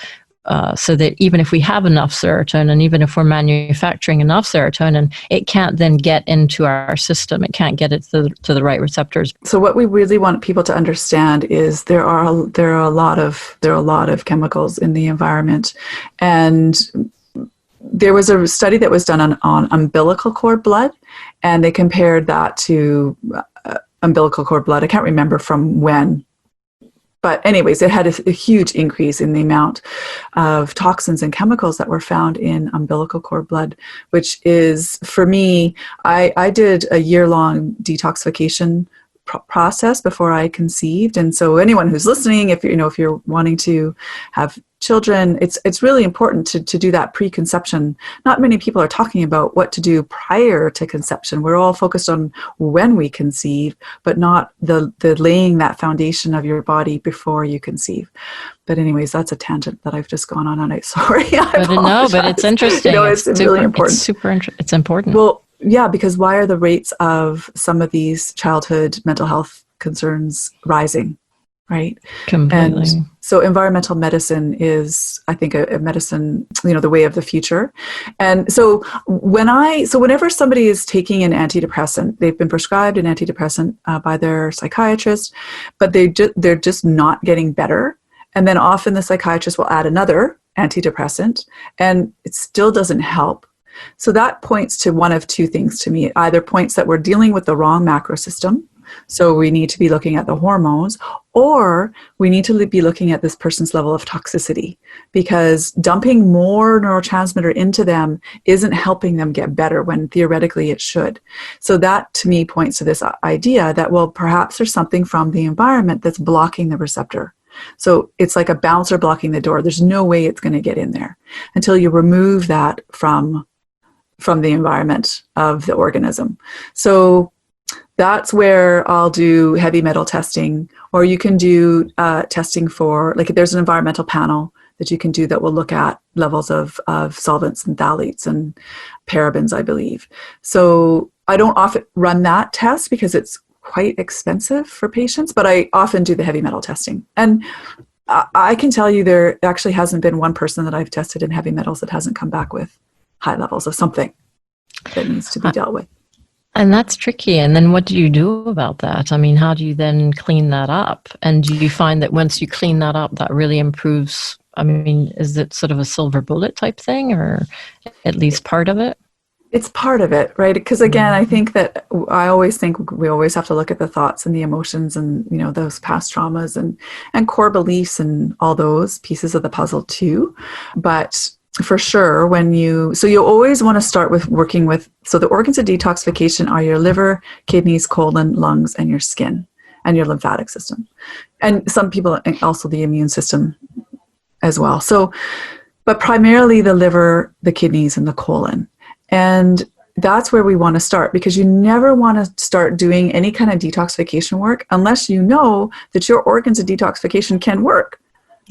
so that even if we have enough serotonin, even if we're manufacturing enough serotonin, it can't then get into our system. It can't get it to the right receptors. So what we really want people to understand is there are a lot of chemicals in the environment, and there was a study that was done on umbilical cord blood, and they compared that to umbilical cord blood. I can't remember from when. But anyways, it had a huge increase in the amount of toxins and chemicals that were found in umbilical cord blood, which is, for me, I did a year-long detoxification process before I conceived. And so anyone who's listening, if you're wanting to have children, it's really important to do that preconception. Not many people are talking about what to do prior to conception. We're all focused on when we conceive, but not the laying that foundation of your body before you conceive. But anyways, that's a tangent that I've just gone on. And sorry. But it's interesting. It's really important. It's important. Well, yeah, because why are the rates of some of these childhood mental health concerns rising, right? Completely. And so environmental medicine is, I think, a medicine, the way of the future. And so whenever somebody is taking an antidepressant, they've been prescribed an antidepressant by their psychiatrist, but they're just not getting better. And then often the psychiatrist will add another antidepressant, and it still doesn't help. So that points to one of two things to me. It either points that we're dealing with the wrong macro system, so we need to be looking at the hormones, or we need to be looking at this person's level of toxicity, because dumping more neurotransmitter into them isn't helping them get better when theoretically it should. So that to me points to this idea that, well, perhaps there's something from the environment that's blocking the receptor. So it's like a bouncer blocking the door. There's no way it's going to get in there until you remove that from the environment of the organism. So that's where I'll do heavy metal testing, or you can do testing for, like, there's an environmental panel that you can do that will look at levels of solvents and phthalates and parabens, I believe. So I don't often run that test because it's quite expensive for patients, but I often do the heavy metal testing. And I can tell you there actually hasn't been one person that I've tested in heavy metals that hasn't come back with high levels of something that needs to be dealt with. And that's tricky. And then what do you do about that? I mean, how do you then clean that up? And do you find that once you clean that up, that really improves? I mean, is it sort of a silver bullet type thing, or at least part of it? It's part of it, right? Because again, I think that I always think we always have to look at the thoughts and the emotions and, you know, those past traumas and core beliefs and all those pieces of the puzzle too. But for sure, so you always want to start with working with, so the organs of detoxification are your liver, kidneys, colon, lungs, and your skin, and your lymphatic system. And some people, also the immune system as well. So, but primarily the liver, the kidneys, and the colon. And that's where we want to start, because you never want to start doing any kind of detoxification work unless you know that your organs of detoxification can work.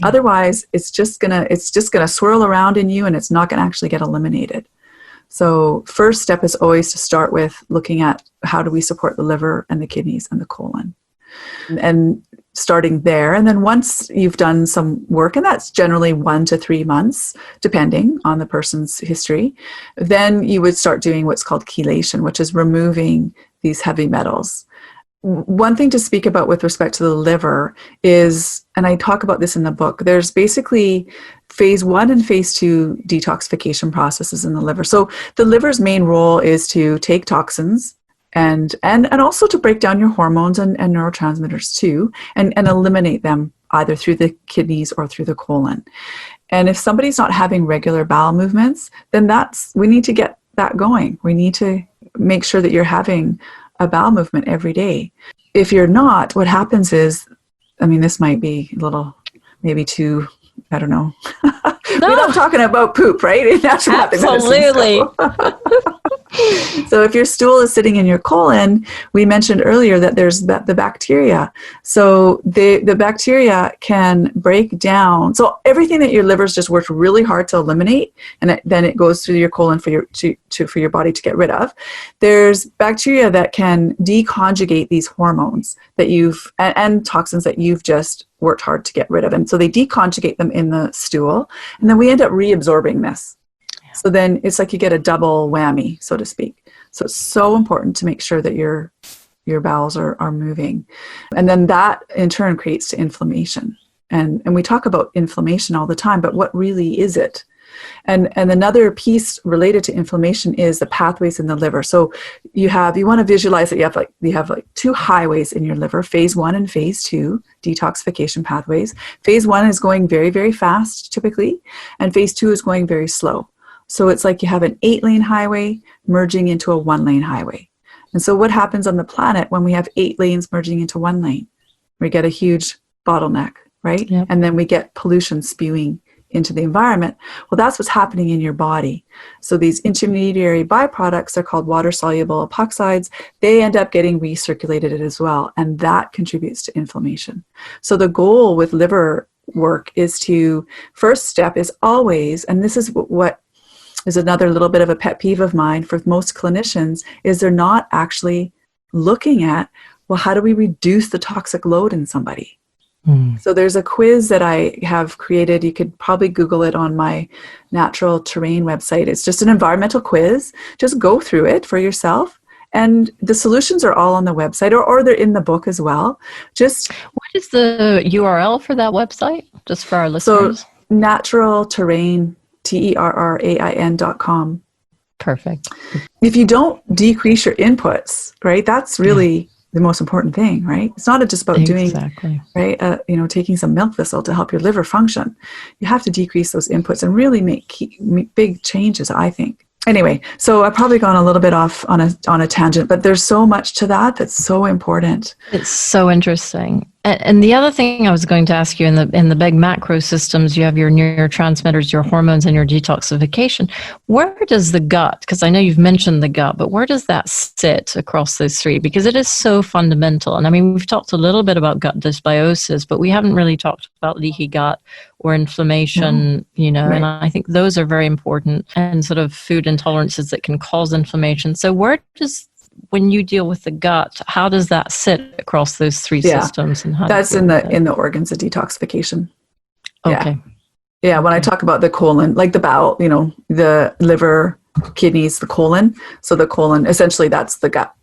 Otherwise, it's just gonna swirl around in you, and it's not gonna actually get eliminated. So first step is always to start with looking at how do we support the liver and the kidneys and the colon, and starting there. And then once you've done some work, and that's generally 1 to 3 months, depending on the person's history, then you would start doing what's called chelation, which is removing these heavy metals. One thing to speak about with respect to the liver is, and I talk about this in the book, there's basically phase 1 and phase 2 detoxification processes in the liver. So the liver's main role is to take toxins and also to break down your hormones and neurotransmitters too, and eliminate them either through the kidneys or through the colon. And if somebody's not having regular bowel movements, then we need to get that going. We need to make sure that you're having a bowel movement every day. If you're not, what happens is, I mean, this might be a little, maybe too, I don't know. No. We're not talking about poop, right? In naturopathic Absolutely. medicine, so if your stool is sitting in your colon, we mentioned earlier that there's the bacteria. So the bacteria can break down. So everything that your liver's just worked really hard to eliminate, and then it goes through your colon for your body to get rid of. There's bacteria that can deconjugate these hormones that and toxins that you've just worked hard to get rid of. And so they deconjugate them in the stool, and then we end up reabsorbing this. So then it's like you get a double whammy, so to speak. So it's so important to make sure that your bowels are moving. And then that in turn creates inflammation. And we talk about inflammation all the time, but what really is it? And another piece related to inflammation is the pathways in the liver. So you want to visualize that you have like 2 highways in your liver, phase 1 and phase 2 detoxification pathways. Phase 1 is going very, very fast typically, and phase 2 is going very slow. So it's like you have an 8-lane highway merging into a 1-lane highway. And so what happens on the planet when we have 8 lanes merging into 1 lane? We get a huge bottleneck, right? Yep. And then we get pollution spewing into the environment. Well, that's what's happening in your body. So these intermediary byproducts are called water-soluble epoxides. They end up getting recirculated as well, and that contributes to inflammation. So the goal with liver work is first step is always, and this is what is another little bit of a pet peeve of mine for most clinicians, is they're not actually looking at, well, how do we reduce the toxic load in somebody? So there's a quiz that I have created. You could probably Google it on my Natural Terrain website. It's just an environmental quiz. Just go through it for yourself. And the solutions are all on the website, or they're in the book as well. What is the URL for that website, just for our listeners? So Natural Terrain, TERRAIN.com. Perfect. If you don't decrease your inputs, right, that's really the most important thing, right? It's not just about doing, right, taking some milk thistle to help your liver function. You have to decrease those inputs and really make big changes, I think. Anyway, so I've probably gone a little bit off on a tangent, but there's so much to that that's so important. It's so interesting. And the other thing I was going to ask you, in the big macro systems, you have your neurotransmitters, your hormones, and your detoxification. Where does the gut, because I know you've mentioned the gut, but where does that sit across those three? Because it is so fundamental. And I mean, we've talked a little bit about gut dysbiosis, but we haven't really talked about leaky gut or inflammation, Right. and I think those are very important, and sort of food intolerances that can cause inflammation. So when you deal with the gut, how does that sit across those three systems, and how That's do you deal with it? in the organs of detoxification. Okay. Yeah. When I talk about the colon, like the bowel, the liver, kidneys, the colon. So the colon, essentially that's the gut.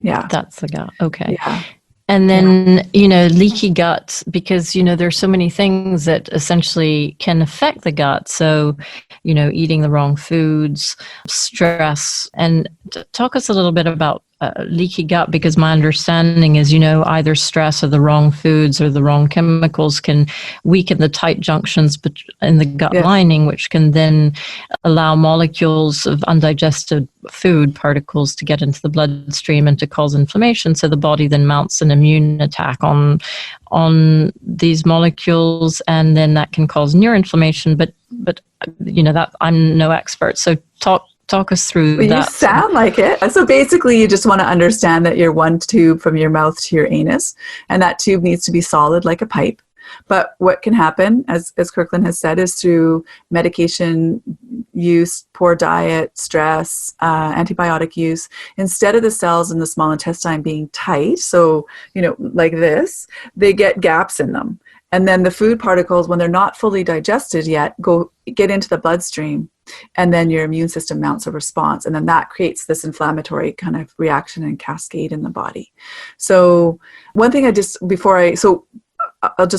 Yeah. That's the gut. Okay. Yeah. And then, leaky gut, because, there's so many things that essentially can affect the gut. So, eating the wrong foods, stress, and talk us a little bit about leaky gut, because my understanding is, either stress or the wrong foods or the wrong chemicals can weaken the tight junctions in the gut lining, which can then allow molecules of undigested food particles to get into the bloodstream and to cause inflammation. So the body then mounts an immune attack on these molecules, and then that can cause neuroinflammation. But that I'm no expert. So talk us through that. You sound like it. So basically, you just want to understand that you're one tube from your mouth to your anus, and that tube needs to be solid like a pipe. But what can happen, as Kirkland has said, is through medication use, poor diet, stress, antibiotic use, instead of the cells in the small intestine being tight, so, like this, they get gaps in them. And then the food particles, when they're not fully digested yet, get into the bloodstream. And then your immune system mounts a response. And then that creates this inflammatory kind of reaction and cascade in the body. So one thing I'll just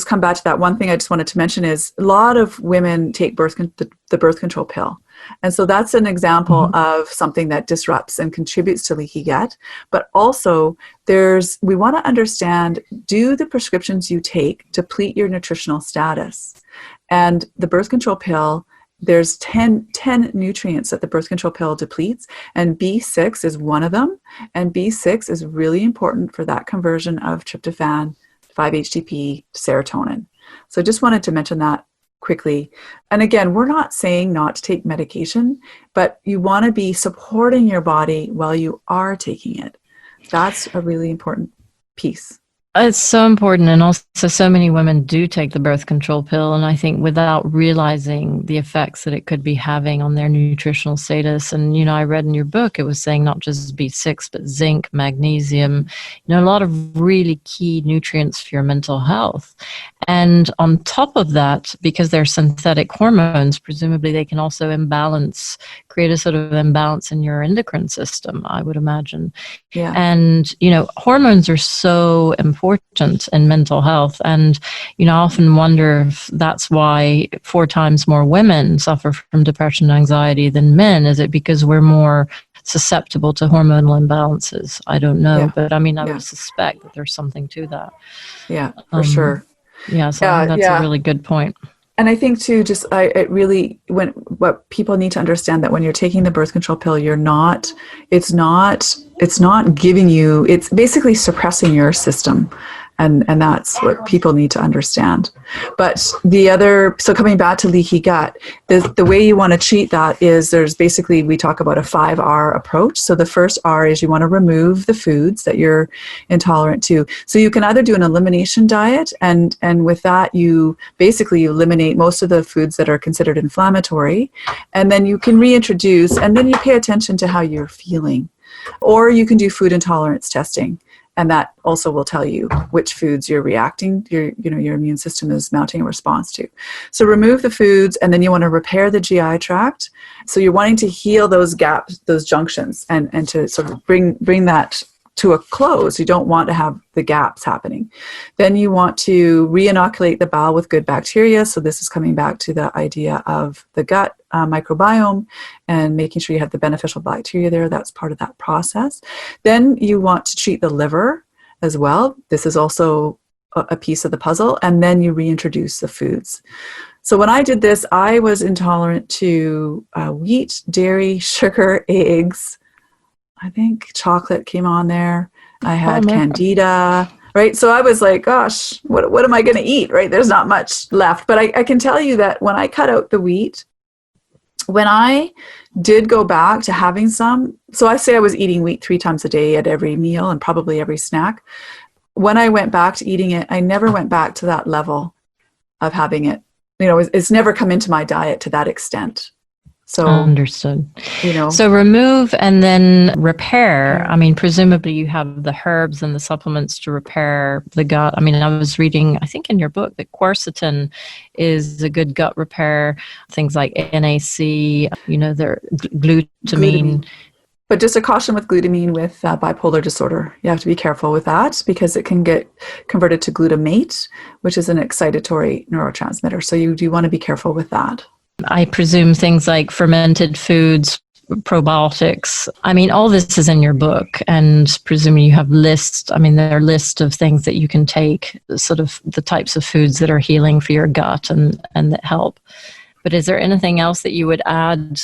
come back to that. One thing I just wanted to mention is a lot of women take the birth control pill. And so that's an example of something that disrupts and contributes to leaky gut. But also we want to understand, do the prescriptions you take deplete your nutritional status? And the birth control pill, there's 10 nutrients that the birth control pill depletes, and B6 is one of them. And B6 is really important for that conversion of tryptophan, 5-HTP, to serotonin. So I just wanted to mention that quickly. And again, we're not saying not to take medication, but you want to be supporting your body while you are taking it. That's a really important piece. It's so important. And also, so many women do take the birth control pill, and I think without realizing the effects that it could be having on their nutritional status. And, I read in your book, it was saying not just B6, but zinc, magnesium, a lot of really key nutrients for your mental health. And on top of that, because they're synthetic hormones, presumably they can also create a sort of imbalance in your endocrine system, I would imagine. Yeah. And, hormones are so important in mental health. And, I often wonder if that's why 4 times more women suffer from depression and anxiety than men. Is it because we're more susceptible to hormonal imbalances? I don't know. But I mean, I would suspect that there's something to that. Yeah, for sure. Yeah, so I think that's a really good point. And I think too, what people need to understand, that when you're taking the birth control pill, it's not giving you, it's basically suppressing your system. And that's what people need to understand. But so coming back to leaky gut, the way you want to treat that is we talk about a 5R approach. So the first R is you want to remove the foods that you're intolerant to. So you can either do an elimination diet, and with that you eliminate most of the foods that are considered inflammatory, and then you can reintroduce, and then you pay attention to how you're feeling. Or you can do food intolerance testing. And that also will tell you which foods you're reacting, your immune system is mounting a response to. So remove the foods, and then you want to repair the GI tract. So you're wanting to heal those gaps, those junctions, and to sort of bring that to a close. You don't want to have the gaps happening. Then you want to re-inoculate the bowel with good bacteria. So this is coming back to the idea of the gut microbiome and making sure you have the beneficial bacteria there. That's part of that process. Then you want to treat the liver as well. This is also a piece of the puzzle. And then you reintroduce the foods. So when I did this, I was intolerant to wheat, dairy, sugar, eggs. I think chocolate came on there. I had candida. right? So I was like, gosh, what am I going to eat, right? There's not much left. But I can tell you that when I cut out the wheat, when I did go back to having some, so I say I was eating wheat 3 times a day at every meal and probably every snack. When I went back to eating it, I never went back to that level of having it. It's never come into my diet to that extent. So understood. So remove and then repair. I mean, presumably you have the herbs and the supplements to repair the gut. I mean, I was reading, I think in your book, that quercetin is a good gut repair. Things like NAC, they're glutamine. But just a caution with glutamine with bipolar disorder. You have to be careful with that because it can get converted to glutamate, which is an excitatory neurotransmitter. So you do want to be careful with that. I presume things like fermented foods, probiotics. I mean, all this is in your book, and presumably you have lists. I mean, there are lists of things that you can take, sort of the types of foods that are healing for your gut and that help. But is there anything else that you would add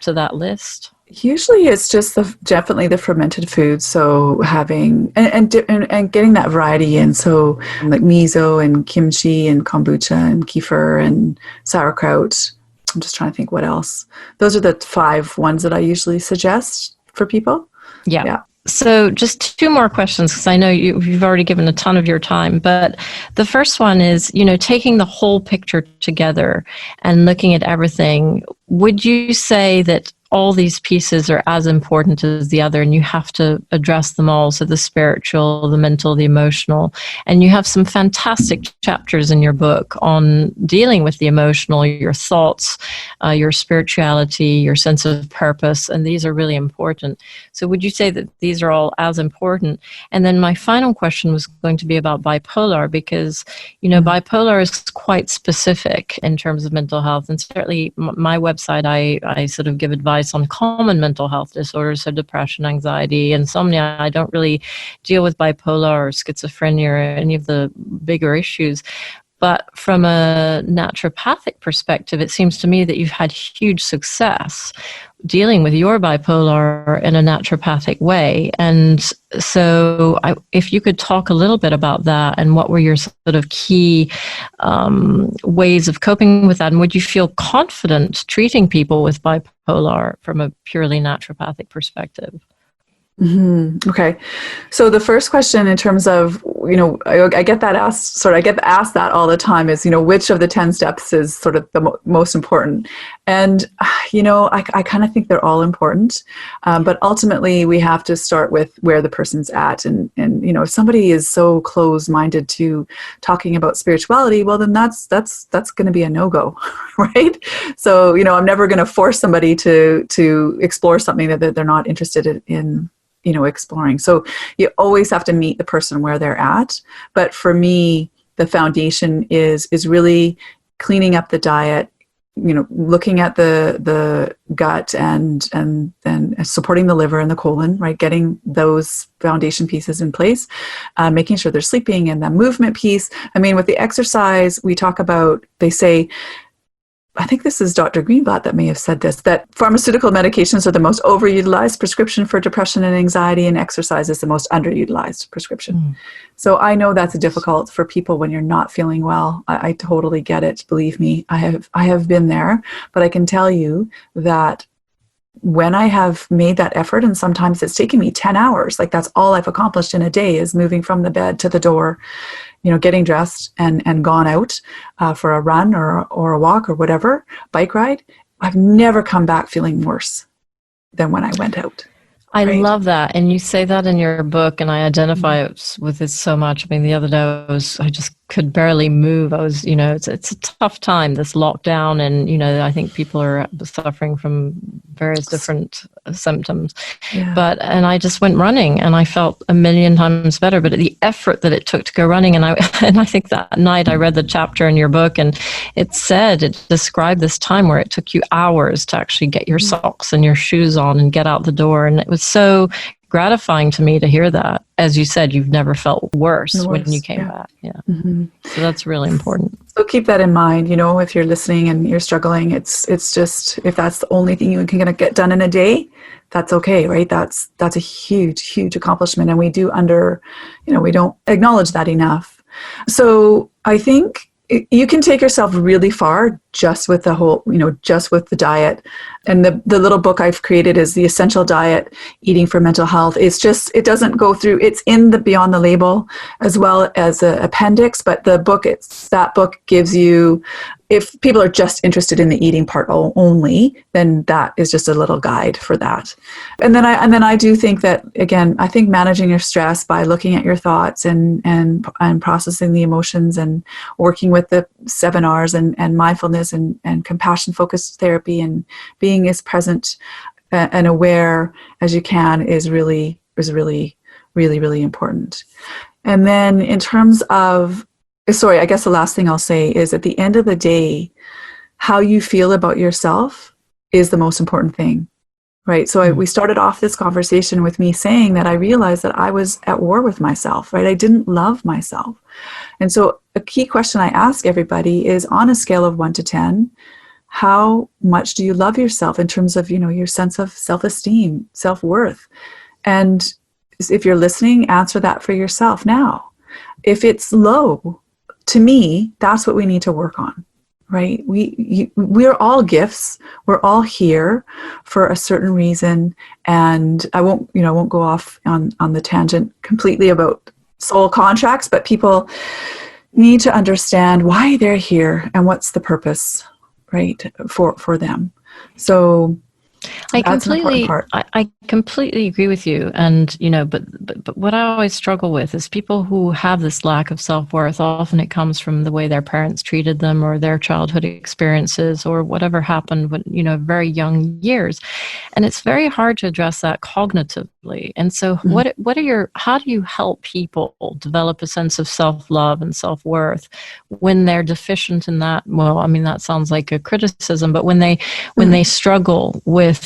to that list? Usually it's just definitely the fermented foods. So having, and getting that variety in. So like miso and kimchi and kombucha and kefir and sauerkraut. I'm just trying to think what else. Those are the 5 ones that I usually suggest for people. Yeah. So just 2 more questions, because I know you've already given a ton of your time. But the first one is, taking the whole picture together and looking at everything, would you say that all these pieces are as important as the other, and you have to address them all? So the spiritual, the mental, the emotional. And you have some fantastic chapters in your book on dealing with the emotional, your thoughts, your spirituality, your sense of purpose, and these are really important. So would you say that these are all as important? And then my final question was going to be about bipolar, because, bipolar is quite specific in terms of mental health. And certainly my website, I sort of give advice on common mental health disorders, so depression, anxiety, insomnia. I don't really deal with bipolar or schizophrenia or any of the bigger issues. But from a naturopathic perspective, it seems to me that you've had huge success dealing with your bipolar in a naturopathic way. And so if you could talk a little bit about that, and what were your sort of key ways of coping with that, and would you feel confident treating people with bipolar from a purely naturopathic perspective? Mm-hmm. Okay. So the first question in terms of, I get that asked, I get asked that all the time is, which of the 10 steps is sort of the most important? And, I kind of think they're all important. But ultimately we have to start with where the person's at. And if somebody is so closed-minded to talking about spirituality, well, then that's going to be a no-go, right? So, I'm never going to force somebody to explore something that they're not interested in exploring. So you always have to meet the person where they're at. But for me, the foundation is really cleaning up the diet, looking at the gut and then supporting the liver and the colon, right? Getting those foundation pieces in place, making sure they're sleeping, and the movement piece. I mean, with the exercise, we talk about, they say, I think this is Dr. Greenblatt that may have said this, that pharmaceutical medications are the most overutilized prescription for depression and anxiety, and exercise is the most underutilized prescription. So I know that's difficult for people when you're not feeling well. I totally get it. Believe me, I have been there, but I can tell you that when I have made that effort, and sometimes it's taken me 10 hours, like that's all I've accomplished in a day, is moving from the bed to the door, getting dressed and gone out for a run or a walk or whatever, bike ride, I've never come back feeling worse than when I went out. I love that. And you say that in your book, and I identify with it so much. I mean, the other day I just could barely move. I was, it's a tough time, this lockdown. And, I think people are suffering from various different symptoms. Yeah. And I just went running, and I felt a million times better. But the effort that it took to go running, and I think that night I read the chapter in your book, and it described this time where it took you hours to actually get your socks and your shoes on and get out the door. And it was so gratifying to me to hear that. As you said, you've never felt worse when you came back. Yeah. Mm-hmm. So that's really important. So keep that in mind, if you're listening and you're struggling, it's just, if that's the only thing you can get done in a day, that's okay, right? That's a huge, huge accomplishment. And we we don't acknowledge that enough. So I think you can take yourself really far just with just with the diet. And the little book I've created is The Essential Diet, Eating for Mental Health. It doesn't go through, it's in the Beyond the Label as well as an appendix, but that book gives you, if people are just interested in the eating part only, then that is just a little guide for that. And then I do think that, again, I think managing your stress by looking at your thoughts and processing the emotions and working with the 7 R's and mindfulness and compassion focused therapy and being as present and aware as you can is really, really, really important. And then in terms of, I guess the last thing I'll say is, at the end of the day, how you feel about yourself is the most important thing, right? So we started off this conversation with me saying that I realized that I was at war with myself, right? I didn't love myself. And so a key question I ask everybody is, on a scale of 1 to 10, how much do you love yourself in terms of, your sense of self-esteem, self-worth? And if you're listening, answer that for yourself now. If it's low, to me, that's what we need to work on, right? We're all gifts. We're all here for a certain reason. And I won't go off on the tangent completely about soul contracts, but people need to understand why they're here and what's the purpose, right, for them. So that's an important part. I completely agree with you. And, but what I always struggle with is people who have this lack of self-worth. Often it comes from the way their parents treated them or their childhood experiences or whatever happened when, very young years. And it's very hard to address that cognitively. And so how do you help people develop a sense of self-love and self-worth when they're deficient in that? Well, I mean, that sounds like a criticism, but when they struggle with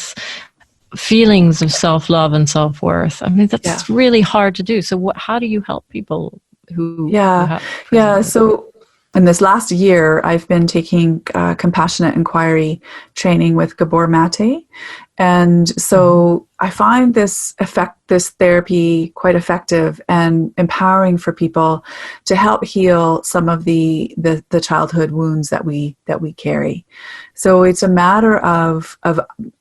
feelings of self-love and self-worth, I mean, that's really hard to do. So how do you help people who have so in this last year, I've been taking compassionate inquiry training with Gabor Mate. And so I find this therapy quite effective and empowering for people to help heal some of the childhood wounds that we carry. So it's a matter of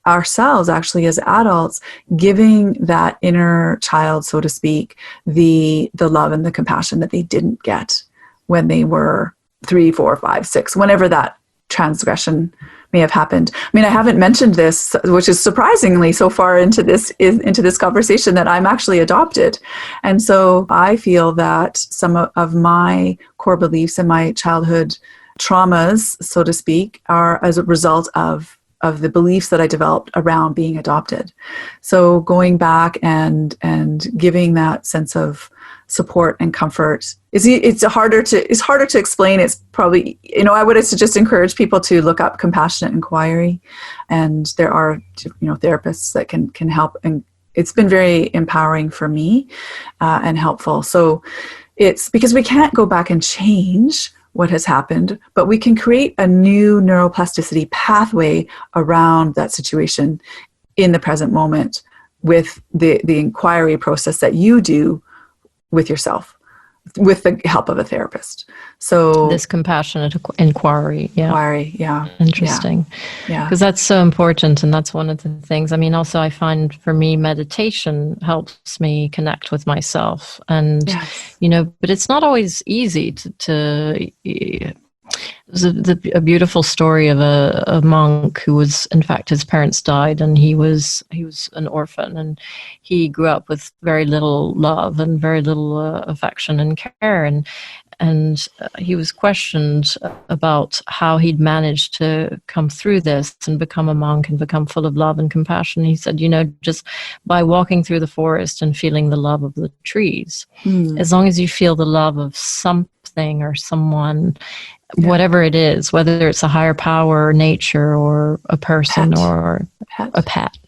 ourselves, actually, as adults, giving that inner child, so to speak, the love and the compassion that they didn't get when they were 3, 4, 5, 6, whenever that transgression may have happened. I mean, I haven't mentioned this, which is surprisingly so far into this conversation, that I'm actually adopted. And so I feel that some of my core beliefs and my childhood traumas, so to speak, are as a result of the beliefs that I developed around being adopted. So going back and giving that sense of support and comfort it's harder to explain. It's probably, I would just encourage people to look up compassionate inquiry, and there are therapists that can help, and it's been very empowering for me and helpful. So it's because we can't go back and change what has happened, but we can create a new neuroplasticity pathway around that situation in the present moment with the inquiry process that you do with yourself, with the help of a therapist. So this compassionate inquiry. Interesting. Yeah. Because that's so important. And that's one of the things. I mean, also I find for me, meditation helps me connect with myself. And, but it's not always easy to there's a beautiful story of a monk who was, in fact, his parents died, and he was an orphan, and he grew up with very little love and very little affection and care, and he was questioned about how he'd managed to come through this and become a monk and become full of love and compassion. He said, just by walking through the forest and feeling the love of the trees, as long as you feel the love of something or someone, whatever it is, whether it's a higher power or nature or a person or a pet.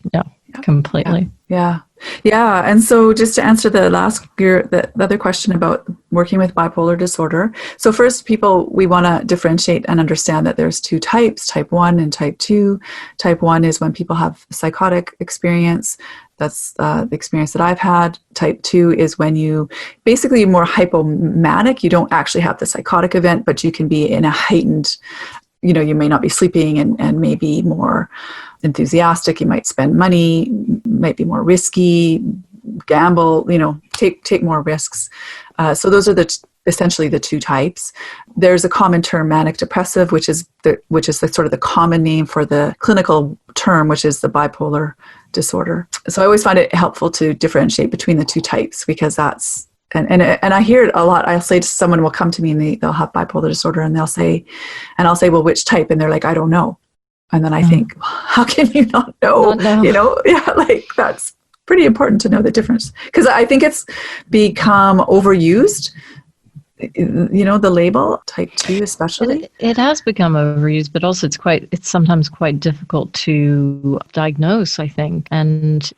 completely. Yeah. Yeah. And so just to answer the other question about working with bipolar disorder. So first, we want to differentiate and understand that there's two types, type 1 and type 2. Type 1 is when people have psychotic experience. That's the experience that I've had. Type 2 is when you basically more hypomanic. You don't actually have the psychotic event, but you can be in a heightened, you may not be sleeping and maybe more enthusiastic. You might spend money, might be more risky, gamble, take more risks. So those are essentially the two types. There's a common term, manic depressive, which is the sort of the common name for the clinical term, which is the bipolar disorder. So I always find it helpful to differentiate between the two types, because that's and I hear it a lot. I'll say to someone will come to me and they'll have bipolar disorder, and I'll say, well, which type? And they're like, I don't know. And then I think, how can you not know? That's pretty important to know the difference, because I think it's become overused. The label type 2 especially. It has become overused, but also it's sometimes quite difficult to diagnose, I think. And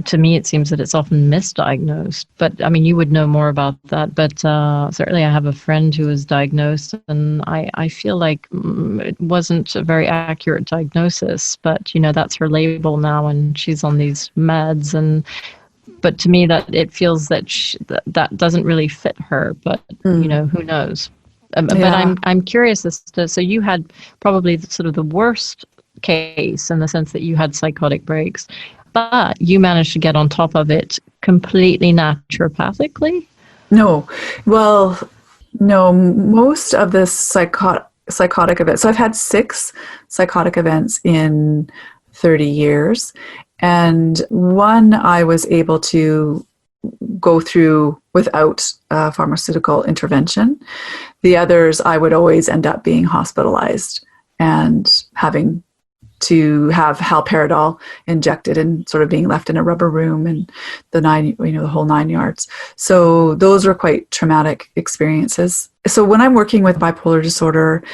to me, it seems that it's often misdiagnosed. But I mean, you would know more about that. But certainly I have a friend who was diagnosed, and I feel like it wasn't a very accurate diagnosis. But, that's her label now, and she's on these meds. But to me, that it feels that that doesn't really fit her. But, who knows? But I'm curious as to, so you had probably sort of the worst case in the sense that you had psychotic breaks, but you managed to get on top of it completely naturopathically? No. Well, no, most of the psychotic events. So I've had 6 psychotic events in 30 years. And one I was able to go through without pharmaceutical intervention. The others, I would always end up being hospitalized and having to have haloperidol injected and sort of being left in a rubber room and the whole 9 yards. So those were quite traumatic experiences. So when I'm working with bipolar disorder,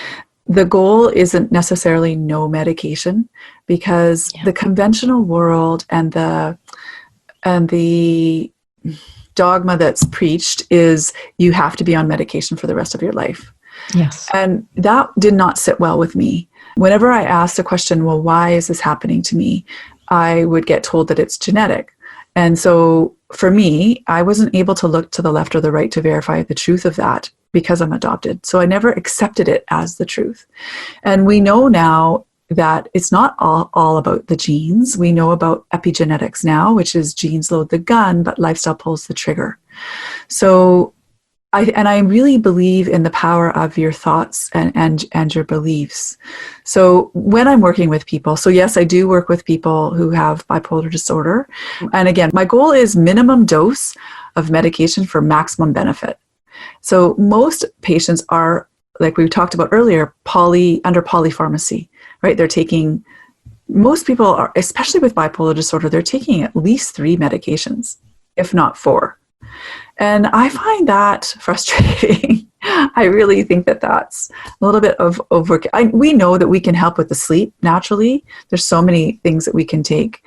the goal isn't necessarily no medication, because the conventional world and the dogma that's preached is you have to be on medication for the rest of your life. Yes. And that did not sit well with me. Whenever I asked the question, well, why is this happening to me? I would get told that it's genetic. And so for me, I wasn't able to look to the left or the right to verify the truth of that, because I'm adopted. So I never accepted it as the truth. And we know now that it's not all about the genes. We know about epigenetics now, which is genes load the gun, but lifestyle pulls the trigger. So I really believe in the power of your thoughts and your beliefs. So when I'm working with people, so yes, I do work with people who have bipolar disorder. And again, my goal is minimum dose of medication for maximum benefit. So most patients are, like we talked about earlier, under polypharmacy, right? Most people are, especially with bipolar disorder, they're taking at least 3 medications, if not 4. And I find that frustrating. I really think that that's a little bit of we know that we can help with the sleep naturally. There's so many things that we can take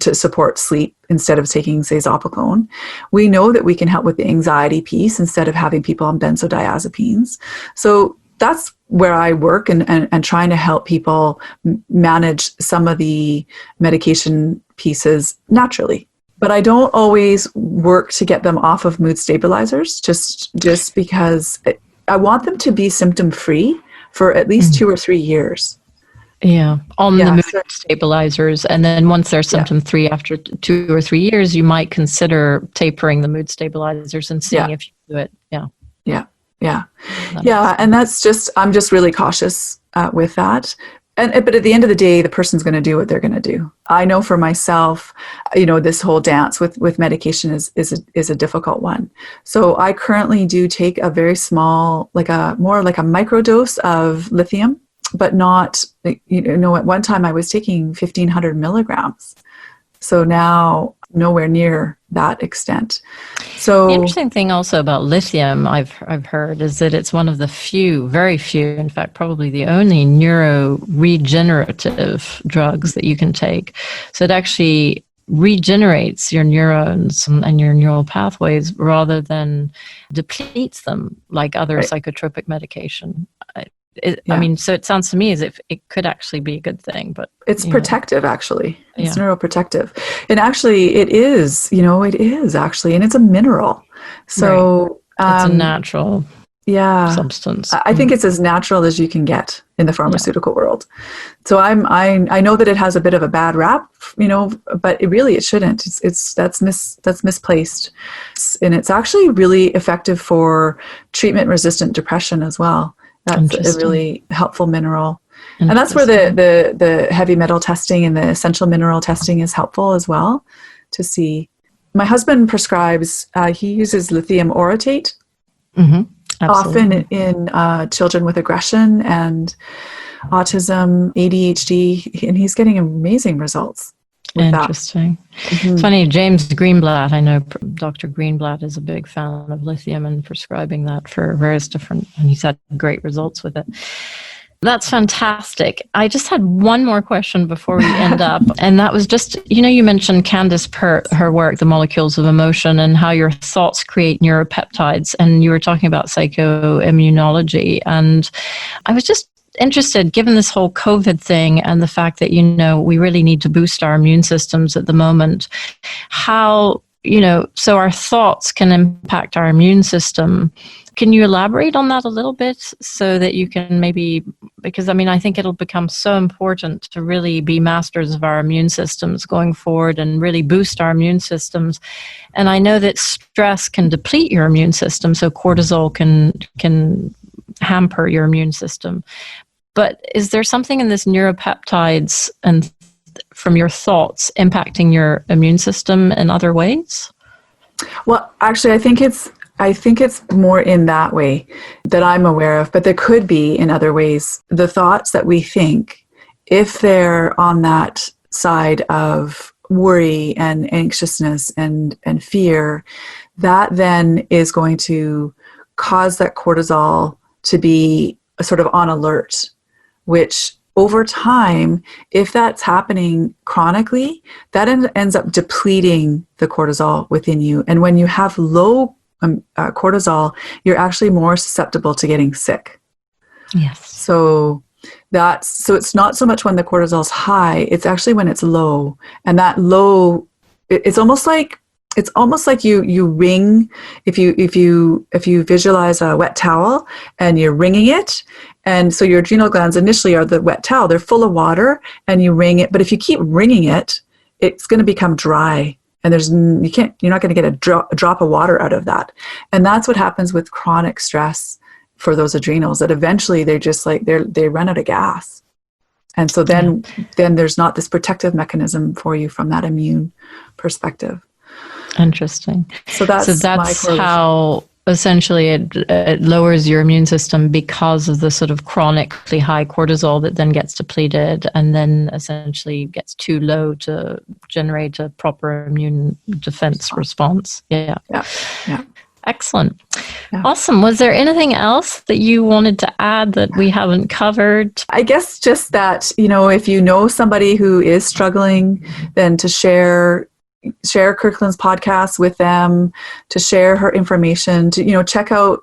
to support sleep instead of taking, say, Zopiclone. We know that we can help with the anxiety piece instead of having people on benzodiazepines. So that's where I work and trying to help people manage some of the medication pieces naturally. But I don't always work to get them off of mood stabilizers, just because I want them to be symptom-free for at least 2 or 3 years. Yeah, the mood stabilizers. And then once they're symptom-free after 2 or 3 years, you might consider tapering the mood stabilizers and seeing if you do it. And I'm just really cautious with that. But at the end of the day, the person's going to do what they're going to do. I know for myself, this whole dance with medication is a difficult one. So I currently do take a very small, more like a microdose of lithium, but not, at one time I was taking 1,500 milligrams. So now nowhere near that extent. So the interesting thing also about lithium I've heard is that it's one of the very few, in fact, probably the only neuroregenerative drugs that you can take. So it actually regenerates your neurons and your neural pathways rather than depletes them like other Right. psychotropic medication. I mean, so it sounds to me as if it could actually be a good thing, but it's protective, actually. It's Yeah. neuroprotective. And actually, it is actually, and it's a mineral. So it's a natural substance. I think it's as natural as you can get in the pharmaceutical world. So I know that it has a bit of a bad rap, but it shouldn't. That's misplaced, and it's actually really effective for treatment-resistant depression as well. That's a really helpful mineral, and that's where the heavy metal testing and the essential mineral testing is helpful as well to see. My husband prescribes. He uses lithium orotate. Mm-hmm. Often in children with aggression and autism, ADHD, and he's getting amazing results with Interesting. that. Mm-hmm. It's funny, James Greenblatt, I know Dr. Greenblatt is a big fan of lithium and prescribing that for various different, and he's had great results with it. That's fantastic. I just had one more question before we end up, and that was just, you mentioned Candace Pert, her work, The Molecules of Emotion, and how your thoughts create neuropeptides, and you were talking about psychoimmunology, and I was just interested, given this whole COVID thing and the fact that, we really need to boost our immune systems at the moment, how, so our thoughts can impact our immune system. Can you elaborate on that a little bit so that you can because I think it'll become so important to really be masters of our immune systems going forward and really boost our immune systems. And I know that stress can deplete your immune system, so cortisol can hamper your immune system. But is there something in this neuropeptides and from your thoughts impacting your immune system in other ways? Well, actually, I think it's more in that way that I'm aware of, but there could be in other ways. The thoughts that we think, if they're on that side of worry and anxiousness and fear, that then is going to cause that cortisol to be sort of on alert, which over time, if that's happening chronically, that ends up depleting the cortisol within you. And when you have low cortisol, you're actually more susceptible to getting sick. Yes. So it's not so much when the cortisol's high, it's actually when it's low. And that low, it's almost like you wring, if you visualize a wet towel and you're wringing it, and so your adrenal glands initially are the wet towel, they're full of water, and you wring it, but if you keep wringing it, it's going to become dry, and you're not going to get a drop of water out of that. And that's what happens with chronic stress for those adrenals, that eventually they're just like they run out of gas. And so then there's not this protective mechanism for you from that immune perspective. Interesting. So that's how essentially it lowers your immune system because of the sort of chronically high cortisol that then gets depleted and then essentially gets too low to generate a proper immune defense response. Yeah. Excellent. Yeah. Awesome. Was there anything else that you wanted to add that we haven't covered? I guess just that, if you know somebody who is struggling, then to share Kirkland's podcast with them, to share her information, to check out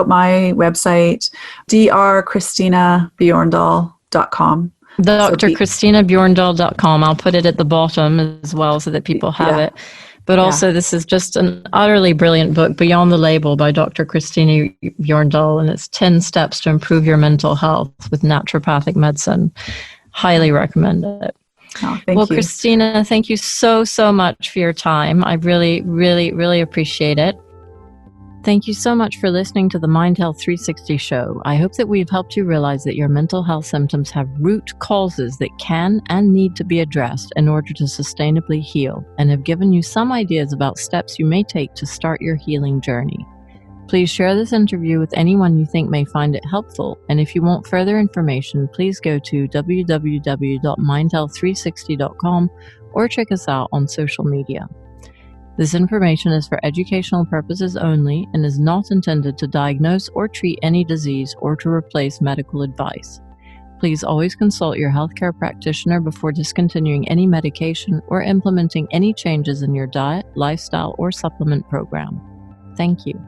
my website, drchristinabjorndal.com. drchristinabjorndal.com. I'll put it at the bottom as well so that people have it. But also, this is just an utterly brilliant book, Beyond the Label, by Dr. Christina Bjorndal, and it's 10 steps to improve your mental health with naturopathic medicine. Highly recommend it. Oh, thank you. Christina, thank you so much for your time. I really, really, really appreciate it. Thank you so much for listening to the Mind Health 360 show. I hope that we've helped you realize that your mental health symptoms have root causes that can and need to be addressed in order to sustainably heal, and have given you some ideas about steps you may take to start your healing journey. Please share this interview with anyone you think may find it helpful. And if you want further information, please go to www.mindhealth360.com or check us out on social media. This information is for educational purposes only and is not intended to diagnose or treat any disease or to replace medical advice. Please always consult your healthcare practitioner before discontinuing any medication or implementing any changes in your diet, lifestyle, or supplement program. Thank you.